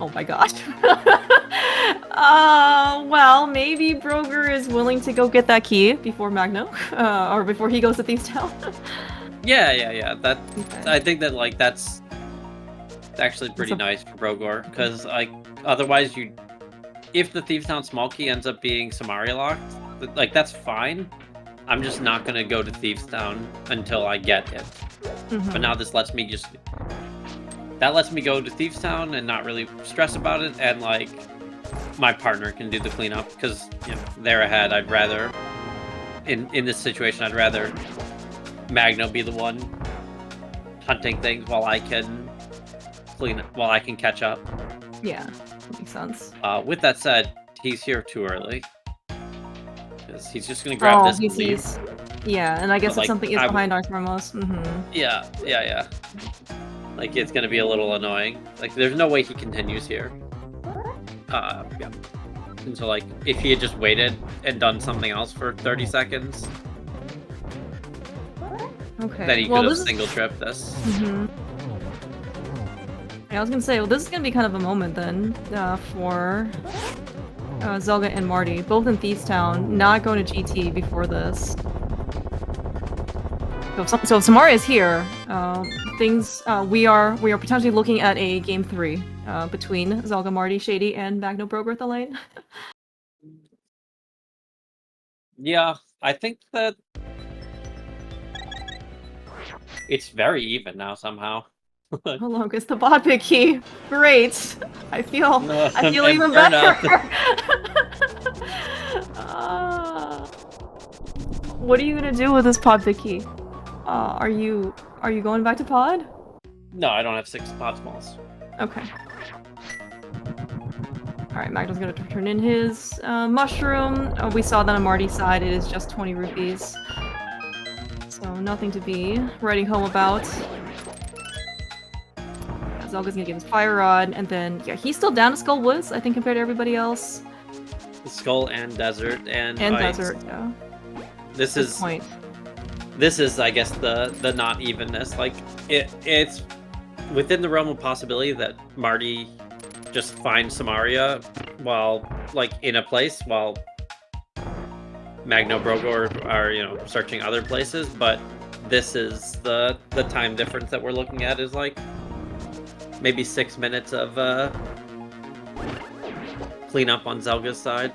Oh my god. Well, maybe Broger is willing to go get that key before Magno, or before he goes to Thief's Town. Yeah. That okay. I think that like that's actually pretty nice for Broger, because like otherwise if the Thief's Town small key ends up being Samaria locked, like that's fine. I'm just not gonna go to Thief's Town until I get it. But now this lets me go to Thief's Town and not really stress about it, and like my partner can do the cleanup because they're ahead. I'd rather in this situation I'd rather Magno be the one hunting things while I can catch up. Yeah, that makes sense. With that said, he's here too early because he's just gonna grab this and leave. Yeah, and I guess if something is behind our foremost. Yeah. Like, it's gonna be a little annoying. Like, there's no way he continues here. Yeah. And so, like, if he had just waited and done something else for 30 seconds, then he could have single-tripped this. Yeah, I was gonna say, well, this is gonna be kind of a moment then for Zelga and Marty, both in Thief's Town, not going to GT before this. So if Samaria is here, we are potentially looking at a game 3 between Zelga, Marty, Shady, and Magno Broger at the lane. Yeah, I think that it's very even now somehow. How long is the bot pick key? Great. I feel even better. What are you gonna do with this pod pick key? Are you going back to pod? No, I don't have 6 pod smalls. Okay. Alright, Magno's gonna turn in his mushroom. We saw that on Marty's side, it is just 20 rupees. So nothing to be writing home about. Zelga's gonna give his fire rod, and then he's still down to Skull Woods, I think, compared to everybody else. Skull and Desert and Ice. Desert, yeah. This is, I guess, the not evenness. Like it's within the realm of possibility that Marty just finds Samaria while in a place while Magno Broger are searching other places, but this is the time difference that we're looking at is like maybe 6 minutes of cleanup on Zelga's side.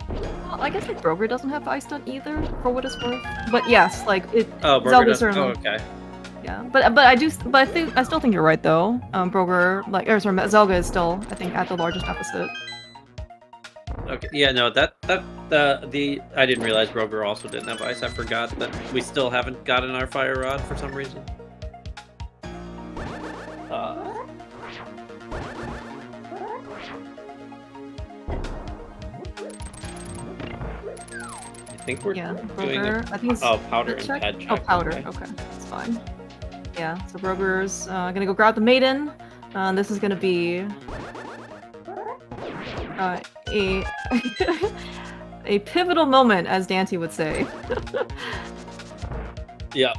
Well, I guess Broger doesn't have ice done either, for what it's worth. But yes, Zelga's certainly. Oh, okay. Yeah, but I still think you're right though. Broger, Zelga is still, I think, at the largest deficit. Okay, yeah, no, I didn't realize Broger also didn't have ice. I forgot that we still haven't gotten our fire rod for some reason. I think we're doing powder and head check. Oh, powder. Okay, that's fine. Yeah, so Broger's gonna go grab the maiden. This is gonna be a pivotal moment, as Dante would say. Yeah.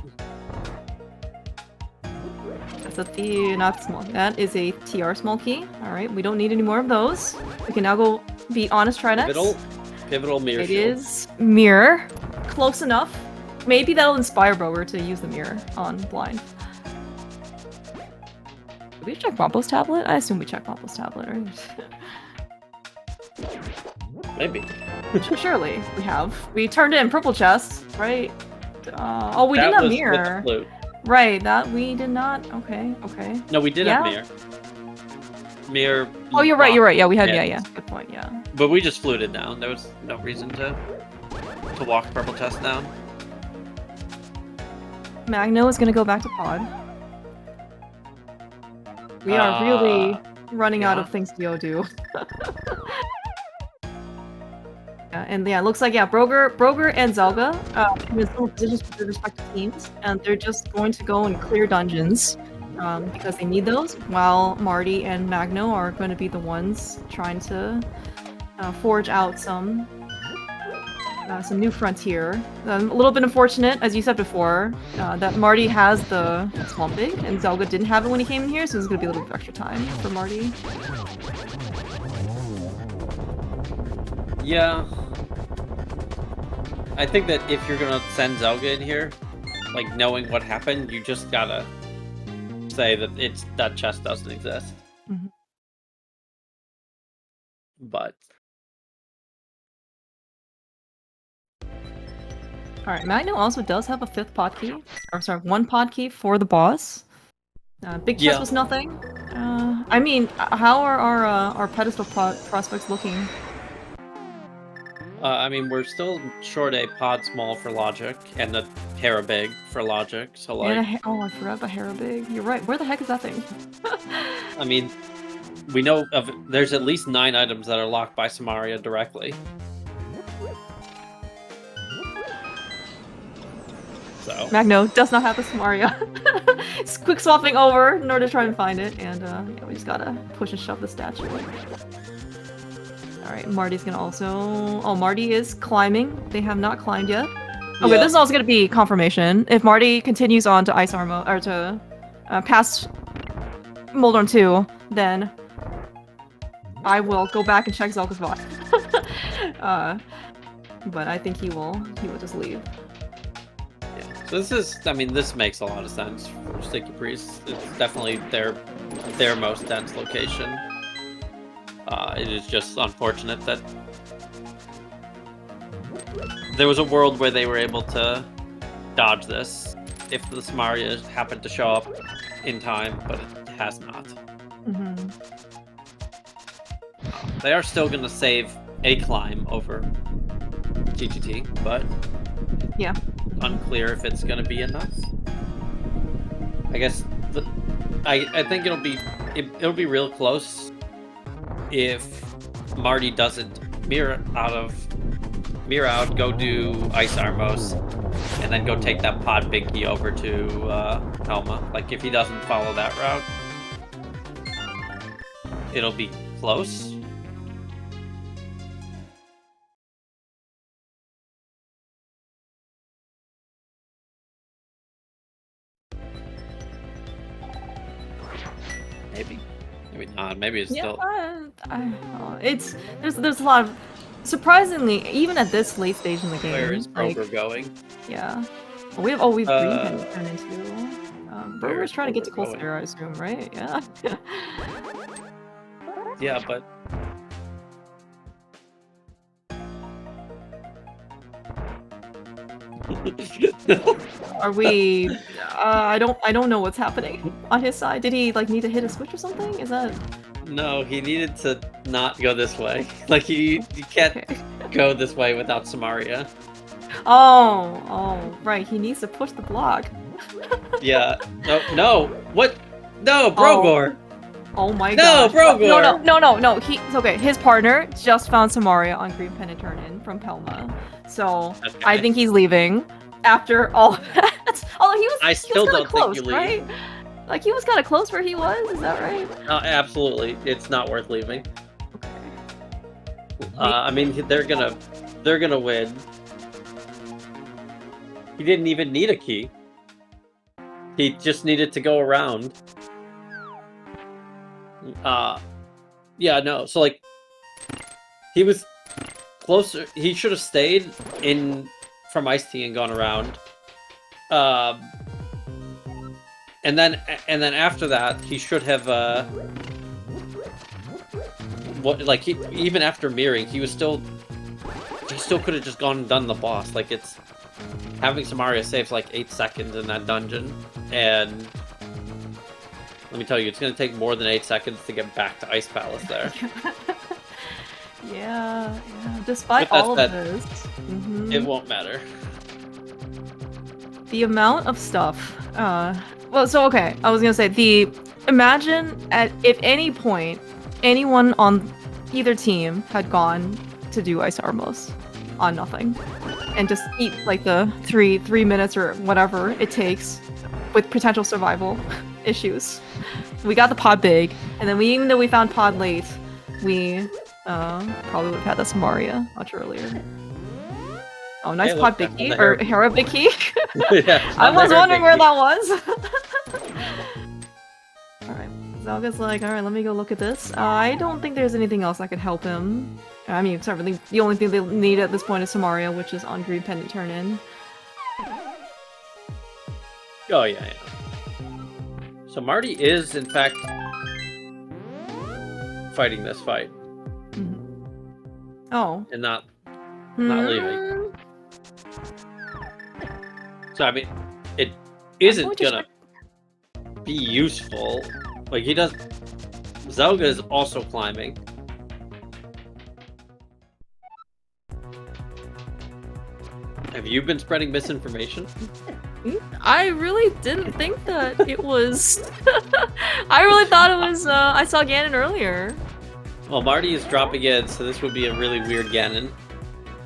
That is a TR small key. All right, we don't need any more of those. We can now go be honest Trinex. Pivotal mirror. It is mirror. Close enough. Maybe that'll inspire Broger to use the mirror on blind. Did we check Pompo's tablet? I assume we checked Pompo's tablet, right? Maybe. Surely we have. We turned in purple chests, right? Oh, we didn't have mirror. With the flute. Right, that we did not. Okay, okay. No, we did have mirror. Mirror. Oh, you're right. You're right. Yeah, we had. Yeah. Good point. Yeah. But we just fluted down. There was no reason to walk purple chest down. Magno is gonna go back to pod. We are really running out of things to go do. Yeah, and yeah, it looks like Broger and Zelga in similar positions for their respective teams, and they're just going to go and clear dungeons because they need those, while Marty and Magno are going to be the ones trying to forge out some new frontier. A little bit unfortunate, as you said before, that Marty has the slumping, and Zelga didn't have it when he came in here, so there's going to be a little bit of extra time for Marty. Yeah. I think that if you're gonna send Zelga in here, like knowing what happened, you just gotta say that that chest doesn't exist. Mm-hmm. But alright, Magno also does have a 5th pod key. Or sorry, 1 pod key for the boss. Big chest was nothing. I mean, how are our pedestal prospects looking? I mean, we're still short a pod small for logic, and a Hera big for logic, so like... oh, I forgot about Hera big. You're right, where the heck is that thing? I mean, we know of... There's at least 9 items that are locked by Samaria directly. So... Magno does not have the Samaria. It's quick swapping over in order to try and find it, and yeah, we just gotta push and shove the statue. Alright, Marty's gonna also... Oh, Marty is climbing. They have not climbed yet. Okay, this is also gonna be confirmation. If Marty continues on to Ice Armor, or to past Moldorm 2, then I will go back and check Zelka's bot. But I think he will just leave. Yeah, so this is... I mean, this makes a lot of sense for Sticky Priest. It's definitely their most dense location. It is just unfortunate that there was a world where they were able to dodge this if the Samaria happened to show up in time, but it has not. Mm-hmm. They are still going to save a climb over GGT, but yeah, unclear if it's going to be enough. I guess I think it'll be real close if Marty doesn't mirror out, go do Ice Armos, and then go take that pod biggie over to Helma. Like, if he doesn't follow that route, it'll be close. Maybe. Maybe not. Maybe it's still... There's a lot of... Surprisingly, even at this late stage in the game... Where is Broger going? Yeah. We've green turned into... Broger's trying to get to Cold Spare, I assume, right? Yeah. Yeah, but... Are we... I don't know what's happening on his side. Did he, like, need to hit a switch or something? Is that... No, he needed to not go this way. Like, you can't go this way without Samaria. Oh, right. He needs to push the block. Yeah. No. What? No, Brogor! Oh my god. No, Brogor! No. It's okay. His partner just found Samaria on Green Pen and Turn In from Pelma. So, okay. I think he's leaving after all that. Although I still don't think you leave. Right? Like, he was kind of close where he was, is that right? Absolutely. It's not worth leaving. Okay. I mean, they're gonna win. He didn't even need a key. He just needed to go around. Yeah, no. So, like, he was closer. He should have stayed in from Ice Tea and gone around. And then after that, he should have even after mirroring, he was still He still could have just gone and done the boss. Like, it's... Having Samaria saves like 8 seconds in that dungeon, and... Let me tell you, it's going to take more than 8 seconds to get back to Ice Palace there. Yeah. Despite all of this... It won't matter. The amount of stuff... well, so okay, I was going to say, imagine at if any point, anyone on either team had gone to do Ice Armos on nothing, and just eat like the three minutes or whatever it takes with potential survival issues. We got the pod big, and then even though we found pod late, we probably would have had the Samaria much earlier. Oh, nice hey, pod big key, or Hera big key. Yeah, I was wondering where that was. Alright, Zelga's like, alright, let me go look at this. I don't think there's anything else that could help him. I mean, it's not really the only thing they need at this point is Samaria, which is on green pendant turn in. Oh, yeah. So Marty is, in fact, fighting this fight. Oh. And not leaving. So, I mean, it isn't gonna be useful. Like, he does... Zelga is also climbing. Have you been spreading misinformation? I really didn't think that it was... I really thought it was, I saw Ganon earlier. Well, Marty is dropping in, so this would be a really weird Ganon.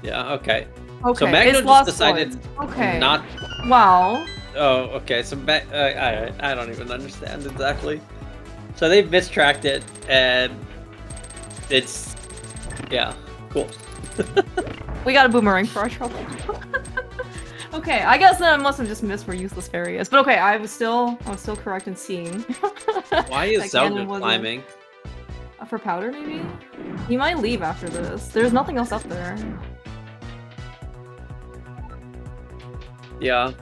Yeah, okay. Okay, so Magno just decided not... Wow. Oh, okay, so I don't even understand exactly. So they've mistracked it, and it's... Yeah, cool. We got a boomerang for our trouble. Okay, I guess then I must have just missed where Useless Fairy is. But okay, I was still correct in seeing. Why is Zelda climbing? For powder, maybe? He might leave after this. There's nothing else up there. Yeah.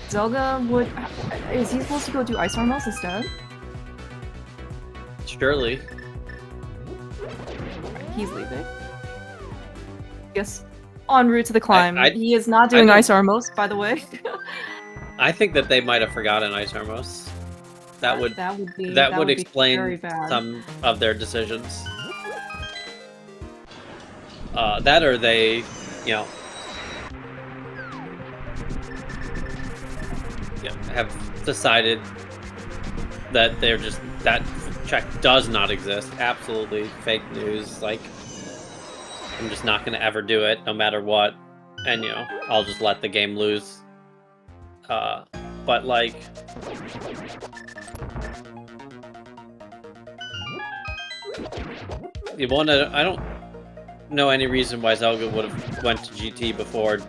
Zelga would... Is he supposed to go do Ice Armos instead? Surely. He's leaving. Yes. En route to the climb. He is not doing Ice Armos, by the way. I think that they might have forgotten Ice Armos. That would explain some of their decisions. That or they, you know, have decided that they're just, that check does not exist. Absolutely fake news. Like, I'm just not gonna ever do it, no matter what. And, you know, I'll just let the game lose. But like... I don't know any reason why Zelga would have went to GT before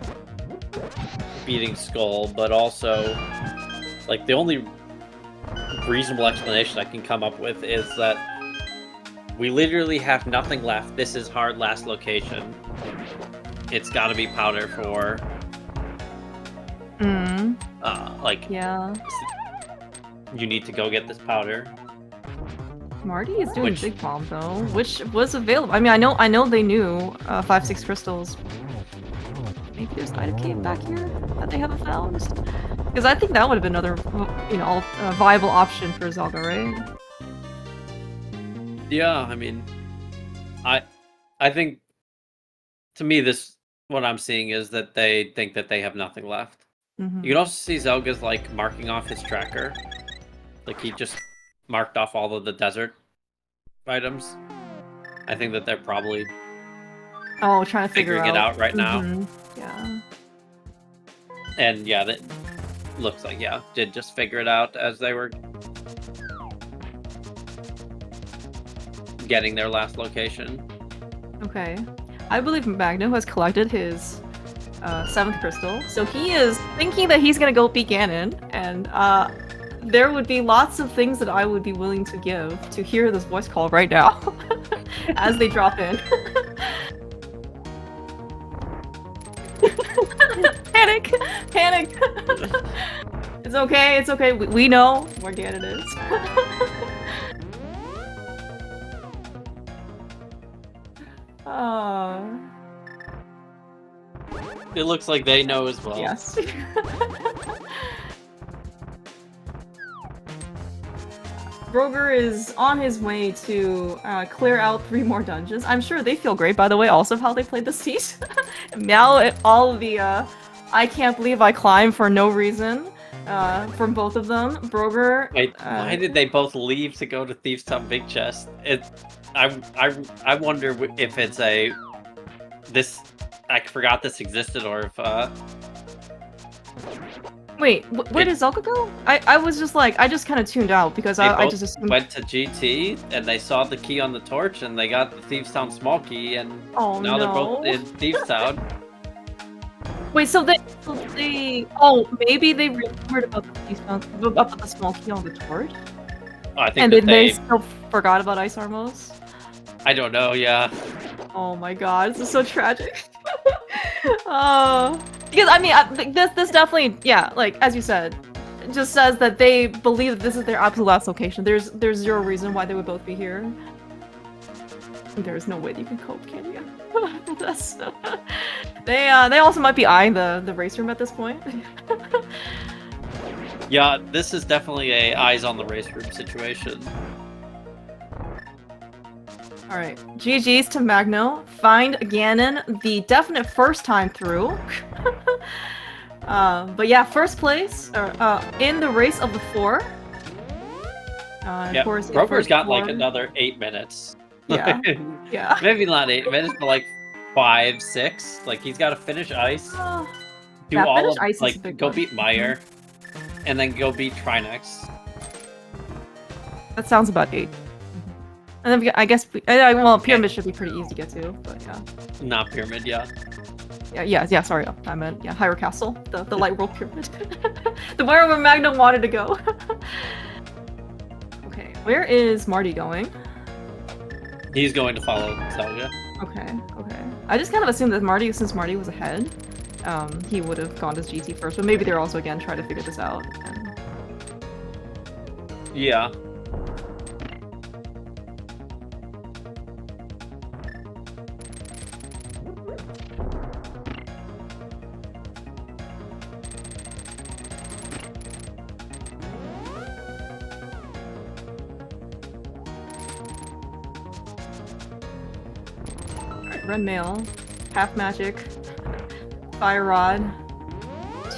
beating Skull, but also, like, the only reasonable explanation I can come up with is that we literally have nothing left. This is hard last location. It's gotta be powder for... yeah. You need to go get this powder. Marty is doing Big Bomb though, which was available. I mean, I know they knew 5-6 crystals. Maybe there's an item cave back here that they haven't found. Because I think that would have been another, you know, viable option for Zelda, right? Yeah, I mean, I think, to me, what I'm seeing is that they think that they have nothing left. Mm-hmm. You can also see Zelga's, like, marking off his tracker. Like, he just marked off all of the desert items. I think that they're probably trying to figuring it out right now. Yeah. And yeah, that looks like, yeah, did just figure it out as they were getting their last location. Okay. I believe Magno has collected his 7th crystal, so he is thinking that he's gonna go beat Ganon, and there would be lots of things that I would be willing to give to hear this voice call right now as they drop in. Panic! Panic! It's okay, we know where Ganon is. Oh. It looks like they know as well. Yes. Broger is on his way to clear out 3 more dungeons. I'm sure they feel great, by the way, also of how they played this season. Now all of the I can't believe I climbed for no reason from both of them. Broger. Wait, why did they both leave to go to Thieves' Top Big Chest? I wonder if it's this. I forgot this existed, or if Wait, where did Zelka go? I was just like, I just kind of tuned out because I just assumed... went to GT and they saw the key on the torch and they got the Thieves' Town small key and now they're both in Thieves' Town. Wait, so they oh, maybe they remembered about the Thieves' Town, about the small key on the torch? Oh, I think and that they still forgot about Ice Armos? I don't know, yeah. Oh my god, this is so tragic. Because I mean, this definitely, yeah, like as you said, it just says that they believe that this is their absolute last location. There's zero reason why they would both be here. There's no way that you can cope, can you? With this. They also might be eyeing the race room at this point. Yeah, this is definitely a eyes on the race room situation. Alright, GG's to Magno. Find Ganon the definite first time through. But yeah, first place in the race of the 4. Yeah, Broker's got like another 8 minutes. Yeah, yeah. Maybe not 8 minutes, but like 5, 6. Like he's got to finish Ice. Do all of Ice like go beat Meyer, and then go beat Trinex. That sounds about 8. And then I guess, well, Pyramid should be pretty easy to get to, but yeah. Not Pyramid, yeah. Yeah, sorry, I meant, yeah, Hyrule Castle, the Light World Pyramid. The where Magno wanted to go. Okay, where is Marty going? He's going to follow Zelga. Okay. I just kind of assumed that since Marty was ahead, he would have gone to GT first, but maybe they're also, again, trying to figure this out. Yeah. Red Mail, Half Magic, Fire Rod,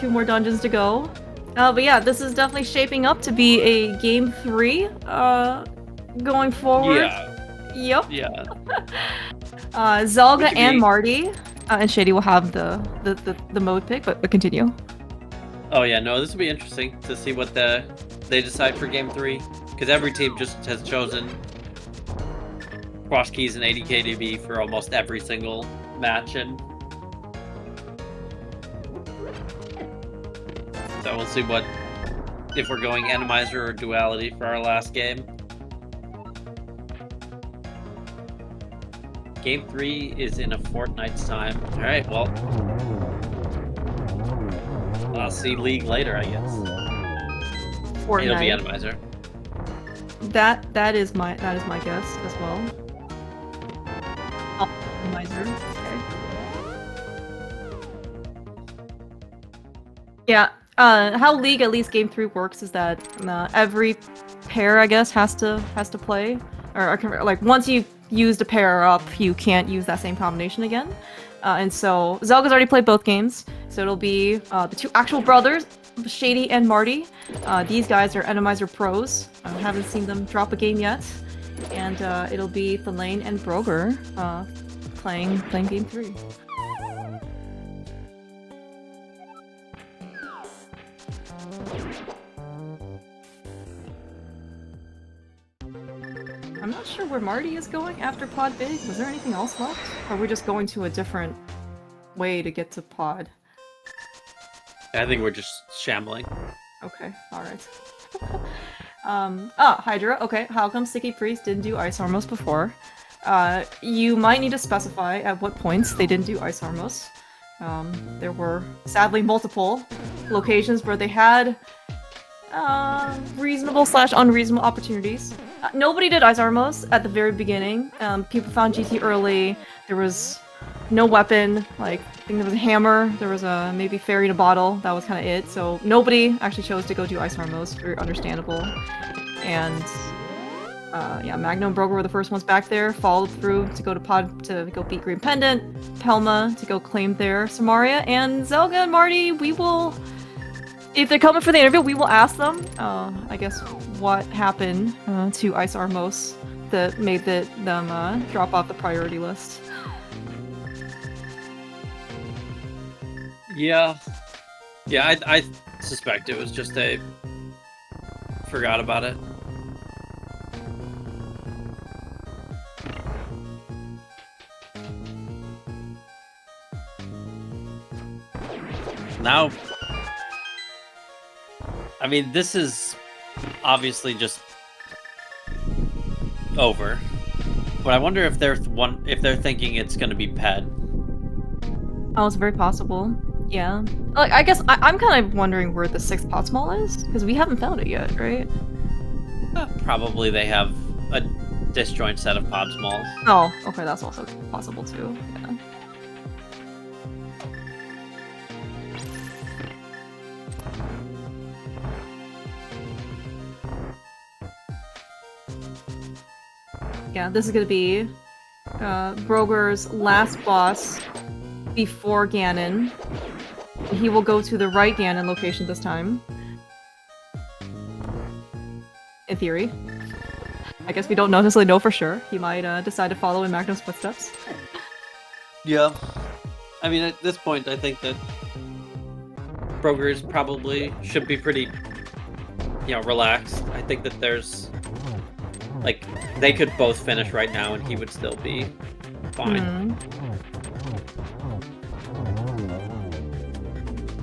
2 more dungeons to go. But yeah, this is definitely shaping up to be a game 3 going forward. Yeah. Yep. Yeah. Zelga and Marty and Shady will have the mode pick, but continue. Oh yeah, no, this will be interesting to see what they decide for game 3, because every team just has chosen cross keys and 80 KDB for almost every single match, and so we'll see if we're going Randomizer or Duality for our last game. Game 3 is in a fortnight's time. All right, well, I'll see League later, I guess. Fortnite. It'll be Randomizer. That is my guess as well. Randomizer. Okay. Yeah. How League at least game 3 works is that every pair, I guess, has to play, or like once you've used a pair up, you can't use that same combination again. And so Zelga's already played both games, so it'll be the 2 actual brothers, Shady and Marty. These guys are Randomizer pros. I haven't seen them drop a game yet, and it'll be Thelaine and Broger playing game 3. I'm not sure where Marty is going after Pod Big. Was there anything else left? Or are we just going to a different way to get to Pod? I think we're just shambling. Okay, alright. Hydra. Okay, how come Sticky Priest didn't do Ice Armos before? You might need to specify at what points they didn't do Ice Armos. There were, sadly, multiple locations where they had reasonable/unreasonable opportunities Nobody did Ice Armos at the very beginning. People found GT early. There was no weapon. Like, I think there was a hammer. There was a maybe fairy in a bottle. That was kind of it. So nobody actually chose to go do Ice Armos. Very understandable. And yeah, Magno and Broger were the first ones back there. Followed through to go to Pod to go beat Green Pendant. Pelma to go claim their Samaria. And Zelga and Marty, we will. If they're coming for the interview, we will ask them, I guess, what happened to Ice Armos that made them drop off the priority list. Yeah. Yeah, I suspect it was just a... forgot about it. Now... I mean, this is obviously just over, but I wonder if they're thinking it's going to be Ped. Oh, it's very possible. Yeah. Like, I guess I'm kind of wondering where the 6th Potsmall is, because we haven't found it yet, right? Probably they have a disjoint set of Podsmalls. Oh, okay, that's also possible too. Yeah. Yeah, this is gonna be Broger's last boss before Ganon. He will go to the right Ganon location this time. In theory. I guess we don't necessarily know for sure. He might decide to follow in Magno's footsteps. Yeah. I mean, at this point, I think that Broger's probably should be pretty, relaxed. I think that there's... like, they could both finish right now and he would still be fine.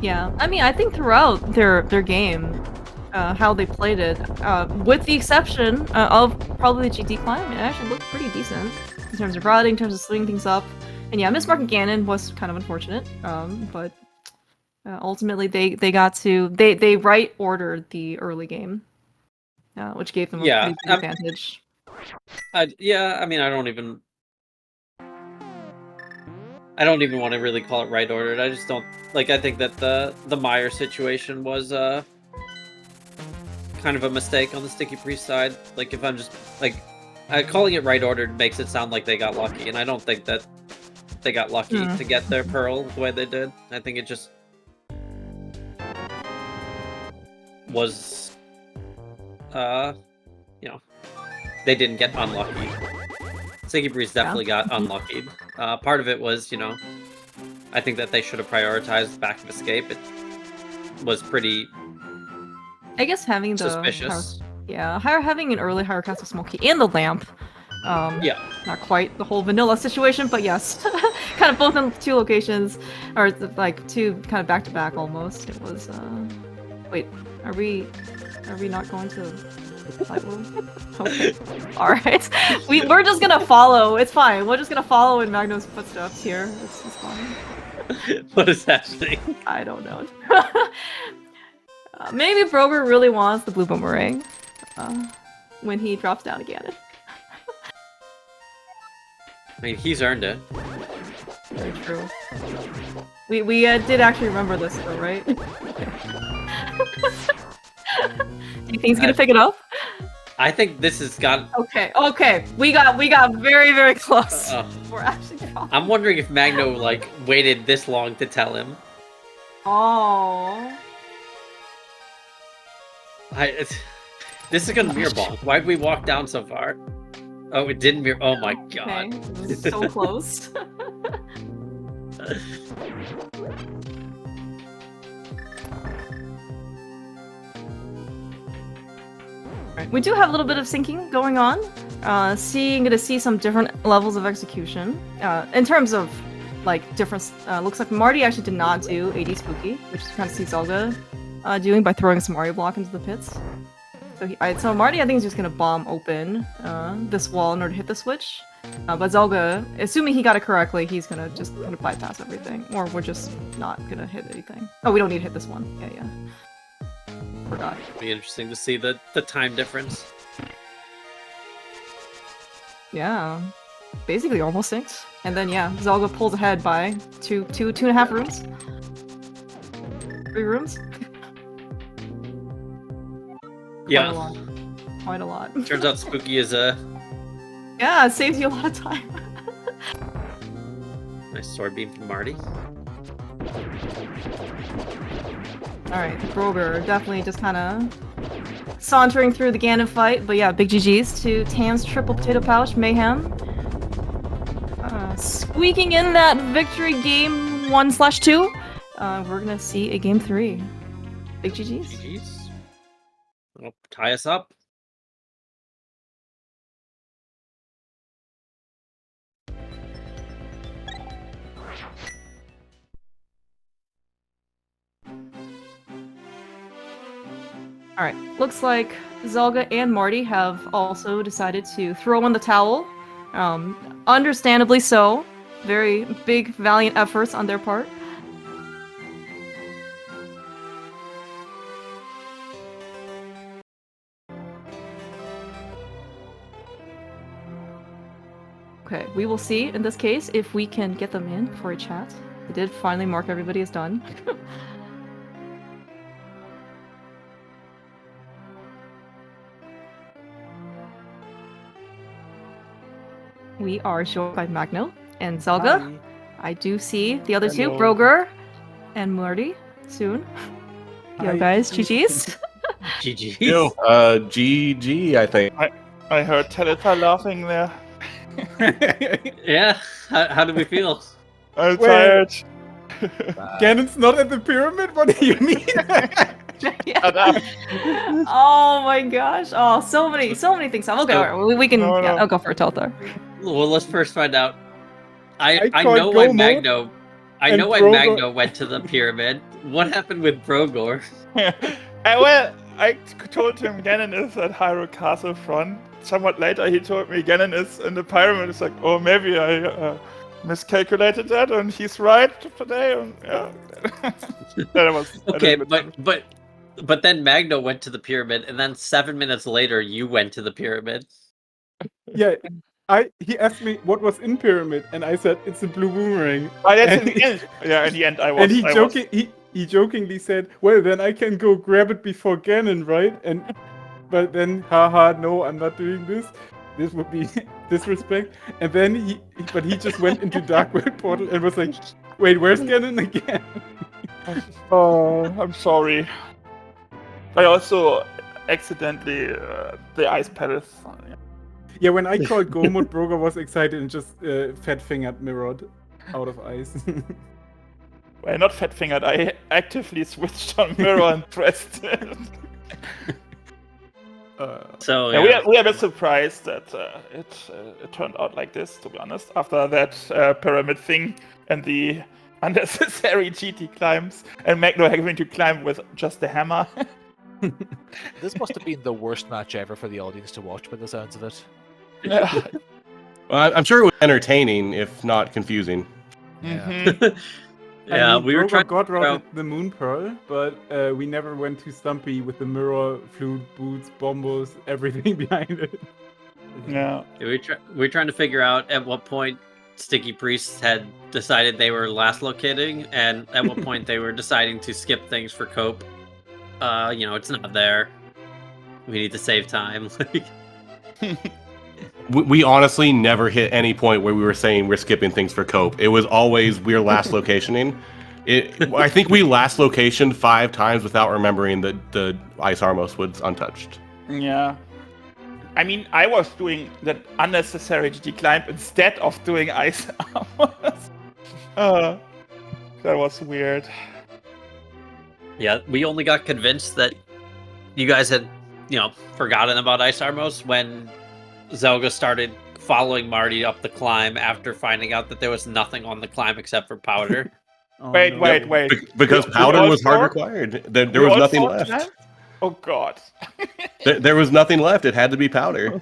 Yeah, I mean, I think throughout their game, how they played it, with the exception of probably the GT climb, it actually looked pretty decent in terms of routing, in terms of slinging things up. And yeah, mismarking Ganon was kind of unfortunate, but ultimately they got to they right ordered the early game. Which gave them a pretty big advantage. Yeah, I mean, I don't even want to really call it right ordered. I just don't like. I think that the Meyer situation was kind of a mistake on the Sticky Priest side. Like, if I'm just like calling it right ordered makes it sound like they got lucky, and I don't think that they got lucky to get their pearl the way they did. I think it just was. They didn't get unlucky. Sticky Breeze definitely got unlucky. Part of it was, I think that they should have prioritized Back of Escape. It was pretty, I guess having the suspicious. Having an early Higher Castle Smoky and the lamp. Not quite the whole vanilla situation, but yes, kind of both in 2 locations, or like 2 kind of back to back almost. It was. Wait, are we not going to? Okay. Alright. We're just gonna follow. It's fine. We're just gonna follow in Magno's footsteps here. It's fine. What is happening? I don't know. Maybe Broger really wants the blue boomerang when he drops down again. I mean, he's earned it. Very true. We did actually remember this though, right? Do you think he's gonna pick it up? I think this has got... Okay. We got very, very close. We're actually dropping. I'm wondering if Magno, waited this long to tell him. Oh. This is gonna mirror ball. Why'd we walk down so far? Oh, it didn't mirror... Oh my god. Okay. It was so close. We do have a little bit of syncing going on. Gonna see some different levels of execution. In terms of, different... looks like Marty actually did not do AD Spooky, which is kind of see Zelda doing by throwing some Mario block into the pits. So Marty, I think, is just gonna bomb open this wall in order to hit the switch. But Zelda, assuming he got it correctly, he's gonna just kind of bypass everything. Or we're just not gonna hit anything. Oh, we don't need to hit this one. Yeah. Forgot. It'd be interesting to see the time difference. Yeah, basically almost 6. And then yeah, Zelga pulls ahead by 2.5 rooms. 3 rooms. Yeah. Quite a lot. Turns out Spooky is a Yeah, it saves you a lot of time. nice sword beam from Marty. Alright, Broger definitely just kind of sauntering through the Ganon fight, but yeah, big GG's to Tam's Triple Potatoepouch, Mayhem. Squeaking in that victory game 1/2. We're gonna see a game 3. Big GG's. GG's. That'll tie us up. Alright, looks like Zelga and Marty have also decided to throw in the towel. Understandably so. Very big, valiant efforts on their part. Okay, we will see in this case if we can get them in for a chat. I did finally mark everybody as done. We are joined by Magno and Zelga. Hi. I do see the other two, Hello. Broger and Marty, soon. Yo, Hi. guys, GG's. GG's. Yo, GG, I think. I heard Teleta laughing there. Yeah. How do we feel? I'm Wait. tired. Ganon's not at the pyramid? What do you mean? Yeah. Oh my gosh. Oh, so many things. Okay, alright, we can. No, Yeah, no. I'll go for a Teltar. Well, let's first find out. I tried know why Go mode, Magno. I and know why Brogor- Magno went to the pyramid. What happened with Brogor? Well, I told him Ganon is at Hyrule Castle front. Somewhat later, he told me Ganon is in the pyramid. It's like, oh, maybe I miscalculated that, and he's right today. And, yeah. That was a Okay, little bit- but then Magno went to the pyramid, and then 7 minutes later, you went to the pyramid. Yeah, he asked me what was in pyramid, and I said it's a blue boomerang. Oh, that's in And- the end. Yeah, in the end, I was. And I was- he jokingly said, "Well, then I can go grab it before Ganon, right?" But then, haha, no, I'm not doing this. This would be disrespect. And then he just went into Dark World Portal and was like, "Wait, where's Ganon again?" Oh, I'm sorry. I also accidentally the ice palace. Yeah, when I called Go mode, Broger was excited and just fat fingered mirrored out of ice. Well, not fat fingered. I actively switched on mirror and pressed it. So Yeah, yeah. we are a bit surprised that it turned out like this. To be honest, after that pyramid thing and the unnecessary GT climbs, and Magno having to climb with just the hammer. This must have been the worst match ever for the audience to watch by the sounds of it. Yeah. Well, I'm sure it was entertaining, if not confusing. Mhm. Yeah, I mean, we were Broger trying. God routed the Moon Pearl, but we never went to Stumpy with the mirror, flute, boots, bombos, everything behind it. Yeah. We're trying to figure out at what point Sticky Priests had decided they were last locating, and at what point they were deciding to skip things for Cope. It's not there. We need to save time. We honestly never hit any point where we were saying we're skipping things for Cope. It was always we're last locationing. I think we last locationed 5 times without remembering that the Ice Armos was untouched. Yeah. I mean, I was doing that unnecessary GT climb instead of doing ice armors. That was weird. Yeah, we only got convinced that you guys had, forgotten about Ice Armos when Zelga started following Marty up the climb after finding out that there was nothing on the climb except for powder. Oh, Wait. Because We powder all was hard saw- required. There We was all nothing saw left. that? Oh god. There was nothing left. It had to be powder.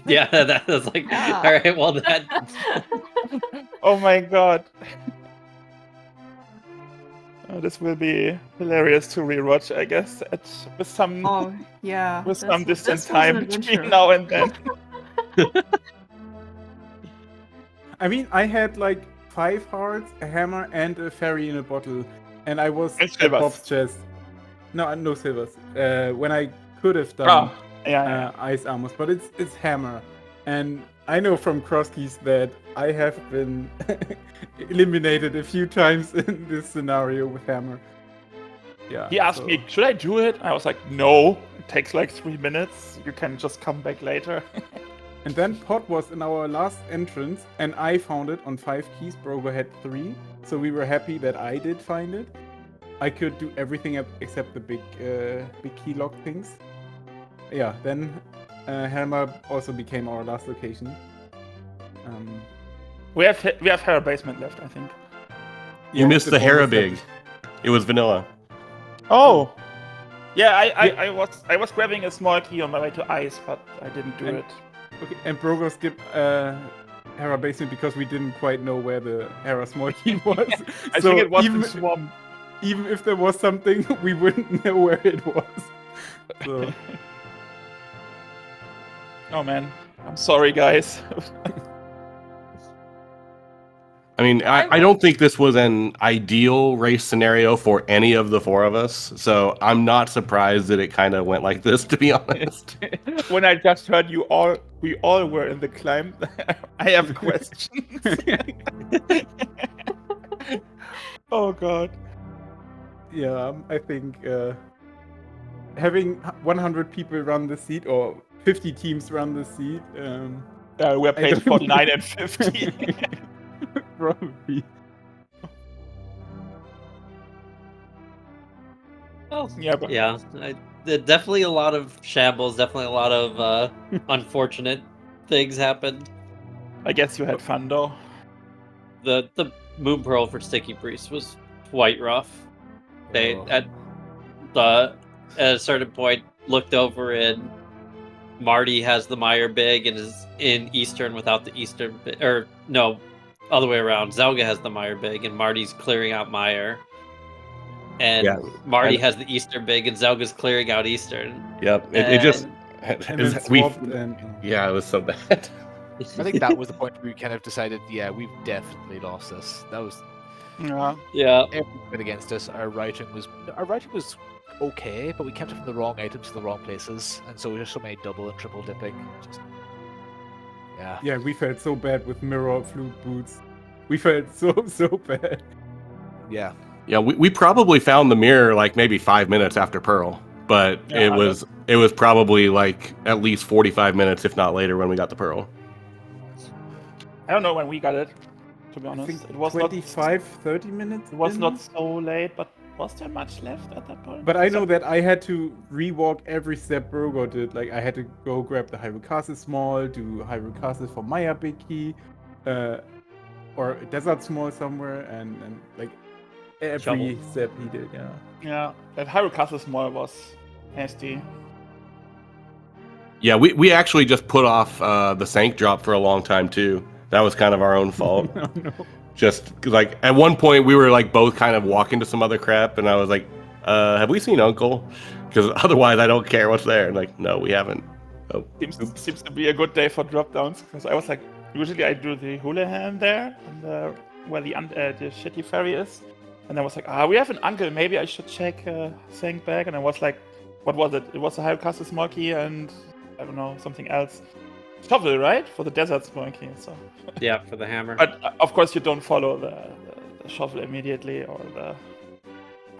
Yeah, that was like, Yeah. all right, well, that. Oh my god. This will be hilarious to rewatch, I guess, with some Oh, yeah. with some this distant was an time adventure. between now and then. I mean, I had like 5 hearts, a hammer, and a fairy in a bottle, and I was And at silvers. Bob's chest. No silvers. When I could have done Oh, yeah. ice armors, but it's hammer, and I know from cross keys that I have been eliminated a few times in this scenario with hammer. Yeah. He asked me, should I do it? I was like, no. It takes like 3 minutes. You can just come back later. And then Pot was in our last entrance, and I found it on 5 keys. Brogo had 3, so we were happy that I did find it. I could do everything except the big key lock things. Yeah, then Helmer also became our last location. We have Hera basement left, I think. You missed the Hera big. It was vanilla. Oh. Yeah, I was grabbing a small key on my way to ice, but I didn't do it. Okay, and Brogo skipped Hera basement because we didn't quite know where the Hera small key was. I think it was in Swamp. Even if there was something, we wouldn't know where it was. So. Oh man, I'm sorry, guys. I mean, I don't think this was an ideal race scenario for any of the 4 of us, so I'm not surprised that it kind of went like this, to be honest. When I just heard we all were in the climb, I have questions. Oh god. Yeah, I think having 100 people run the seat or 50 teams run the seat. We're playing 49 and 50. Probably. Oh, Yeah, but definitely a lot of shambles. Definitely a lot of unfortunate things happened. I guess you had fun though. The Moon Pearl for Sticky Priest was quite rough. They at a certain point looked over and Marty has the Mire big and is in Eastern without the Eastern or no, other way around. Zelga has the Mire big and Marty's clearing out Mire. And Yeah. Marty has the Eastern big and Zelga's clearing out Eastern. Yep, it just... And then swapped and Yeah, it was so bad. I think that was the point where we kind of decided, yeah, we've definitely lost this. That was Yeah. everything against us. Our routing was okay, but we kept it from the wrong items to the wrong places, and so there's so many double and triple dipping. Just, yeah. yeah, we felt so bad with mirror flute boots. We felt so bad. Yeah. Yeah, we probably found the mirror like maybe 5 minutes after Pearl, but Yeah, it was probably like at least 45 minutes, if not later, when we got the Pearl. I don't know when we got it, to be I honest. think It was 25, 30 minutes. It was in. not so late, but was there much left at that point? But I know that I had to rewalk every step Brogo did. Like, I had to go grab the Hyrule Castle Small, do Hyrule Castle for Maya Big Key, or Desert Small somewhere, and like every Shovel. step he did, yeah. Yeah, that Hyrule Castle Small was nasty. Yeah, we actually just put off the Sank drop for a long time too. That was kind of our own fault. Oh, no. Just like at one point we were like both kind of walking to some other crap, and I was like, "Have we seen Uncle? Because otherwise I don't care what's there." And like, no, we haven't. Oh, Seems to be a good day for drop downs, because I was like, usually I do the Houlihan there, and where the shitty ferry is, and I was like, we have an uncle, maybe I should check Sank back, and I was like, what was it? It was a Hyrule Castle Small Key and I don't know, something else. Shovel, right? For the Desert Small Key, so. Yeah, for the hammer. But of course you don't follow the shovel immediately, or the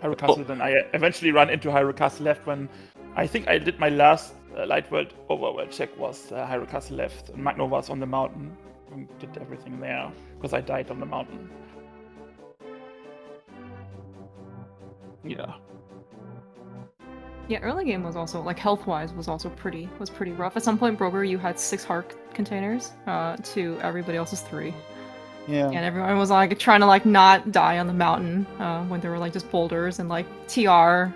Hyrule Castle. Then I eventually run into Hyrule Castle left when I think I did my last Light World overworld check was Hyrule Castle left, and Magno was on the mountain and did everything there because I died on the mountain. Yeah. Yeah, early game was also like health-wise was pretty rough. At some point, Broger, you had 6 heart containers to everybody else's 3. Yeah. And everyone was like trying to like not die on the mountain when there were like just boulders and like TR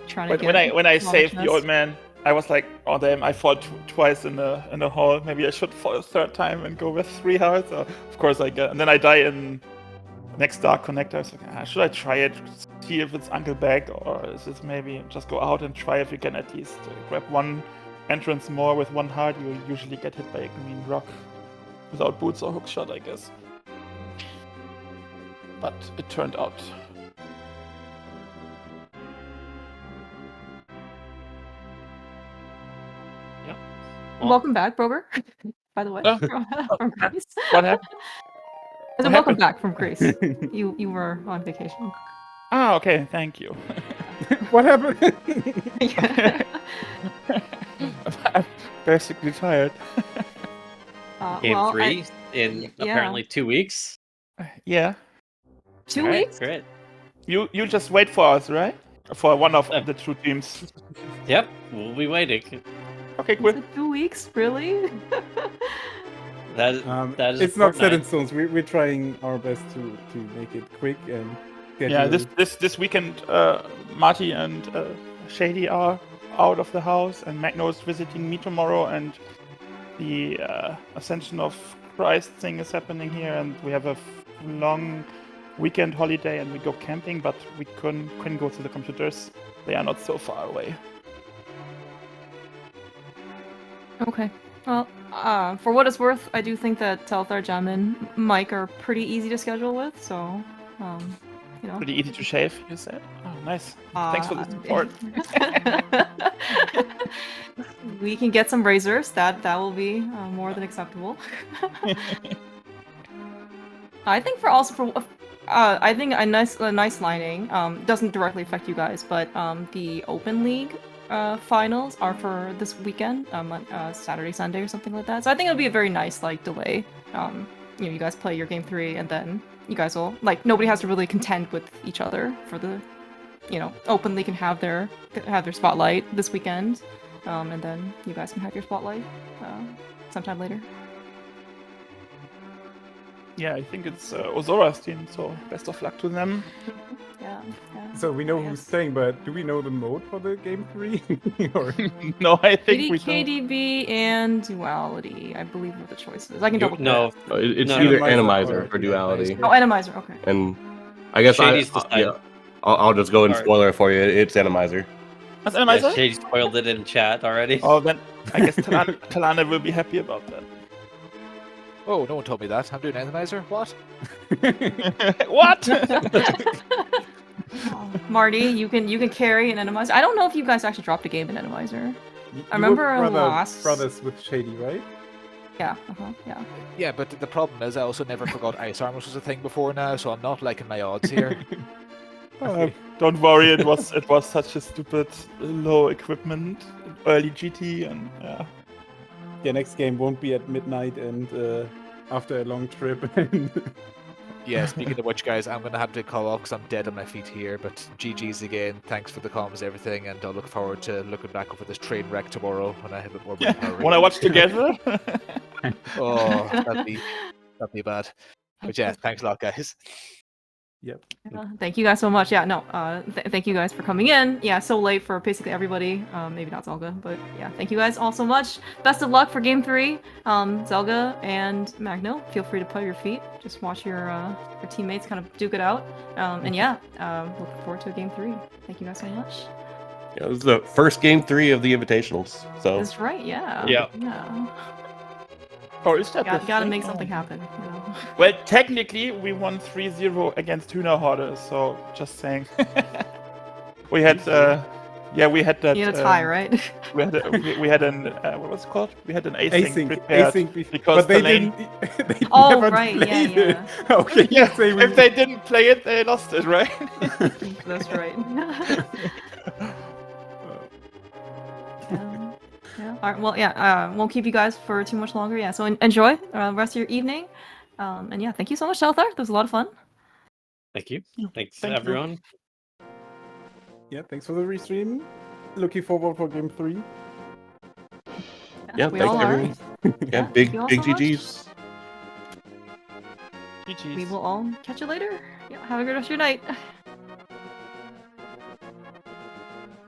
trying to get. When I saved the old man, I was like, oh damn, I fought twice in the hole. Maybe I should fall a third time and go with 3 hearts. Of course I get, and then I die in next Dark Connector. I was like, should I try it? See if it's Uncle back, or is it maybe just go out and try if you can at least grab one entrance more with 1 heart. You usually get hit by a green rock. without boots or hookshot, I guess. But it turned out. Yep. Well, Welcome back, Brober. By the way, Oh, from Greece. What happened? And What welcome happened? back from Greece. You were on vacation. Ah, okay, thank you. What happened? I'm basically tired. Game well, 3 in yeah. apparently 2 weeks. Yeah. 2 Alright, weeks. Great. You just wait for us, right? For one of the two teams. Yep, we'll be waiting. Okay, Is cool. it 2 weeks? Really? That is It's a not set in fortnight. stone. We're trying our best to make it quick and Yeah, schedule. this weekend, Marty and Shady are out of the house, and Magno is visiting me tomorrow, and the Ascension of Christ thing is happening here, and we have a long weekend holiday, and we go camping, but we couldn't go to the computers. They are not so far away. Okay. Well, for what it's worth, I do think that Telthar, Jam, and Mike are pretty easy to schedule with, so, you know. Pretty easy to shave, you said? Oh, nice. Thanks for the support. We can get some razors. That will be more than acceptable. I think I think a nice lining doesn't directly affect you guys, but the Open League finals are for this weekend, on Saturday, Sunday, or something like that. So I think it'll be a very nice like delay. You guys play your game 3, and then you guys will nobody has to really contend with each other for the, Open League can have their spotlight this weekend, and then you guys can have your spotlight sometime later. Yeah, I think it's Ozora's team, so best of luck to them. Yeah. So we know who's Yes. playing, but do we know the mode for the game 3? Or No, I think we don't. KDB and Duality, I believe, are the choices. I can double check. No, It's No, either Randomizer Randomizer for or duality, Oh, Randomizer. Okay. and I guess Shady's decided. I'll just go and Sorry. spoiler it for you. It's Randomizer. That's Yeah, Randomizer? Shady spoiled it in chat already. Oh, then I guess Talana will be happy about that. Oh, no one told me that. I'm doing Randomizer? What? What? Marty, you can carry an Randomizer. I don't know if you guys actually dropped a game in Randomizer. I remember brothers with Shady, right? Yeah. Yeah. Yeah, but the problem is I also never forgot Ice Armors was a thing before now, so I'm not liking my odds here. Don't worry, it was such a stupid low equipment early GT, and yeah. Yeah, next game won't be at midnight and after a long trip. Yeah, speaking of which, guys, I'm going to have to call off because I'm dead on my feet here, but GG's again. Thanks for the comms, everything, and I'll look forward to looking back over this train wreck tomorrow when I have a bit more willpower. Wanna watch together? Oh, that'd be bad. But yeah, thanks a lot, guys. Yep. Thank you guys so much. Yeah, no, thank you guys for coming in. Yeah, so late for basically everybody. Maybe not Zelga, but yeah, thank you guys all so much. Best of luck for game 3. Zelga and Magno, feel free to put your feet. Just watch your teammates kind of duke it out. And yeah, looking forward to game 3. Thank you guys so much. Yeah, this is the first game 3 of the Invitationals. So That's right. Yeah. Yeah. Yeah. Or is that the Gotta thing? make Oh. something happen. Well, technically, we won 3-0 against Tuna Hoarders, so just saying. We had, we had that. You had a tie, right? We had an what was it called? We had an async prepared async because but they the lane. didn't. They Oh, never right, played yeah. it. Okay, Yeah, say we. if they didn't play it, they lost it, right? That's right. Yeah. All right. Well, yeah. Won't keep you guys for too much longer. Yeah. So enjoy the rest of your evening. And yeah, thank you so much, Telthar. That was a lot of fun. Thank you. Thanks, Thank you. everyone. Yeah, thanks for the restream. Looking forward for game 3. yeah, we thanks all are. everyone. Yeah, Yeah, big thank you all big so much. GGs. We will all catch you later. Yeah. Have a good rest of your night.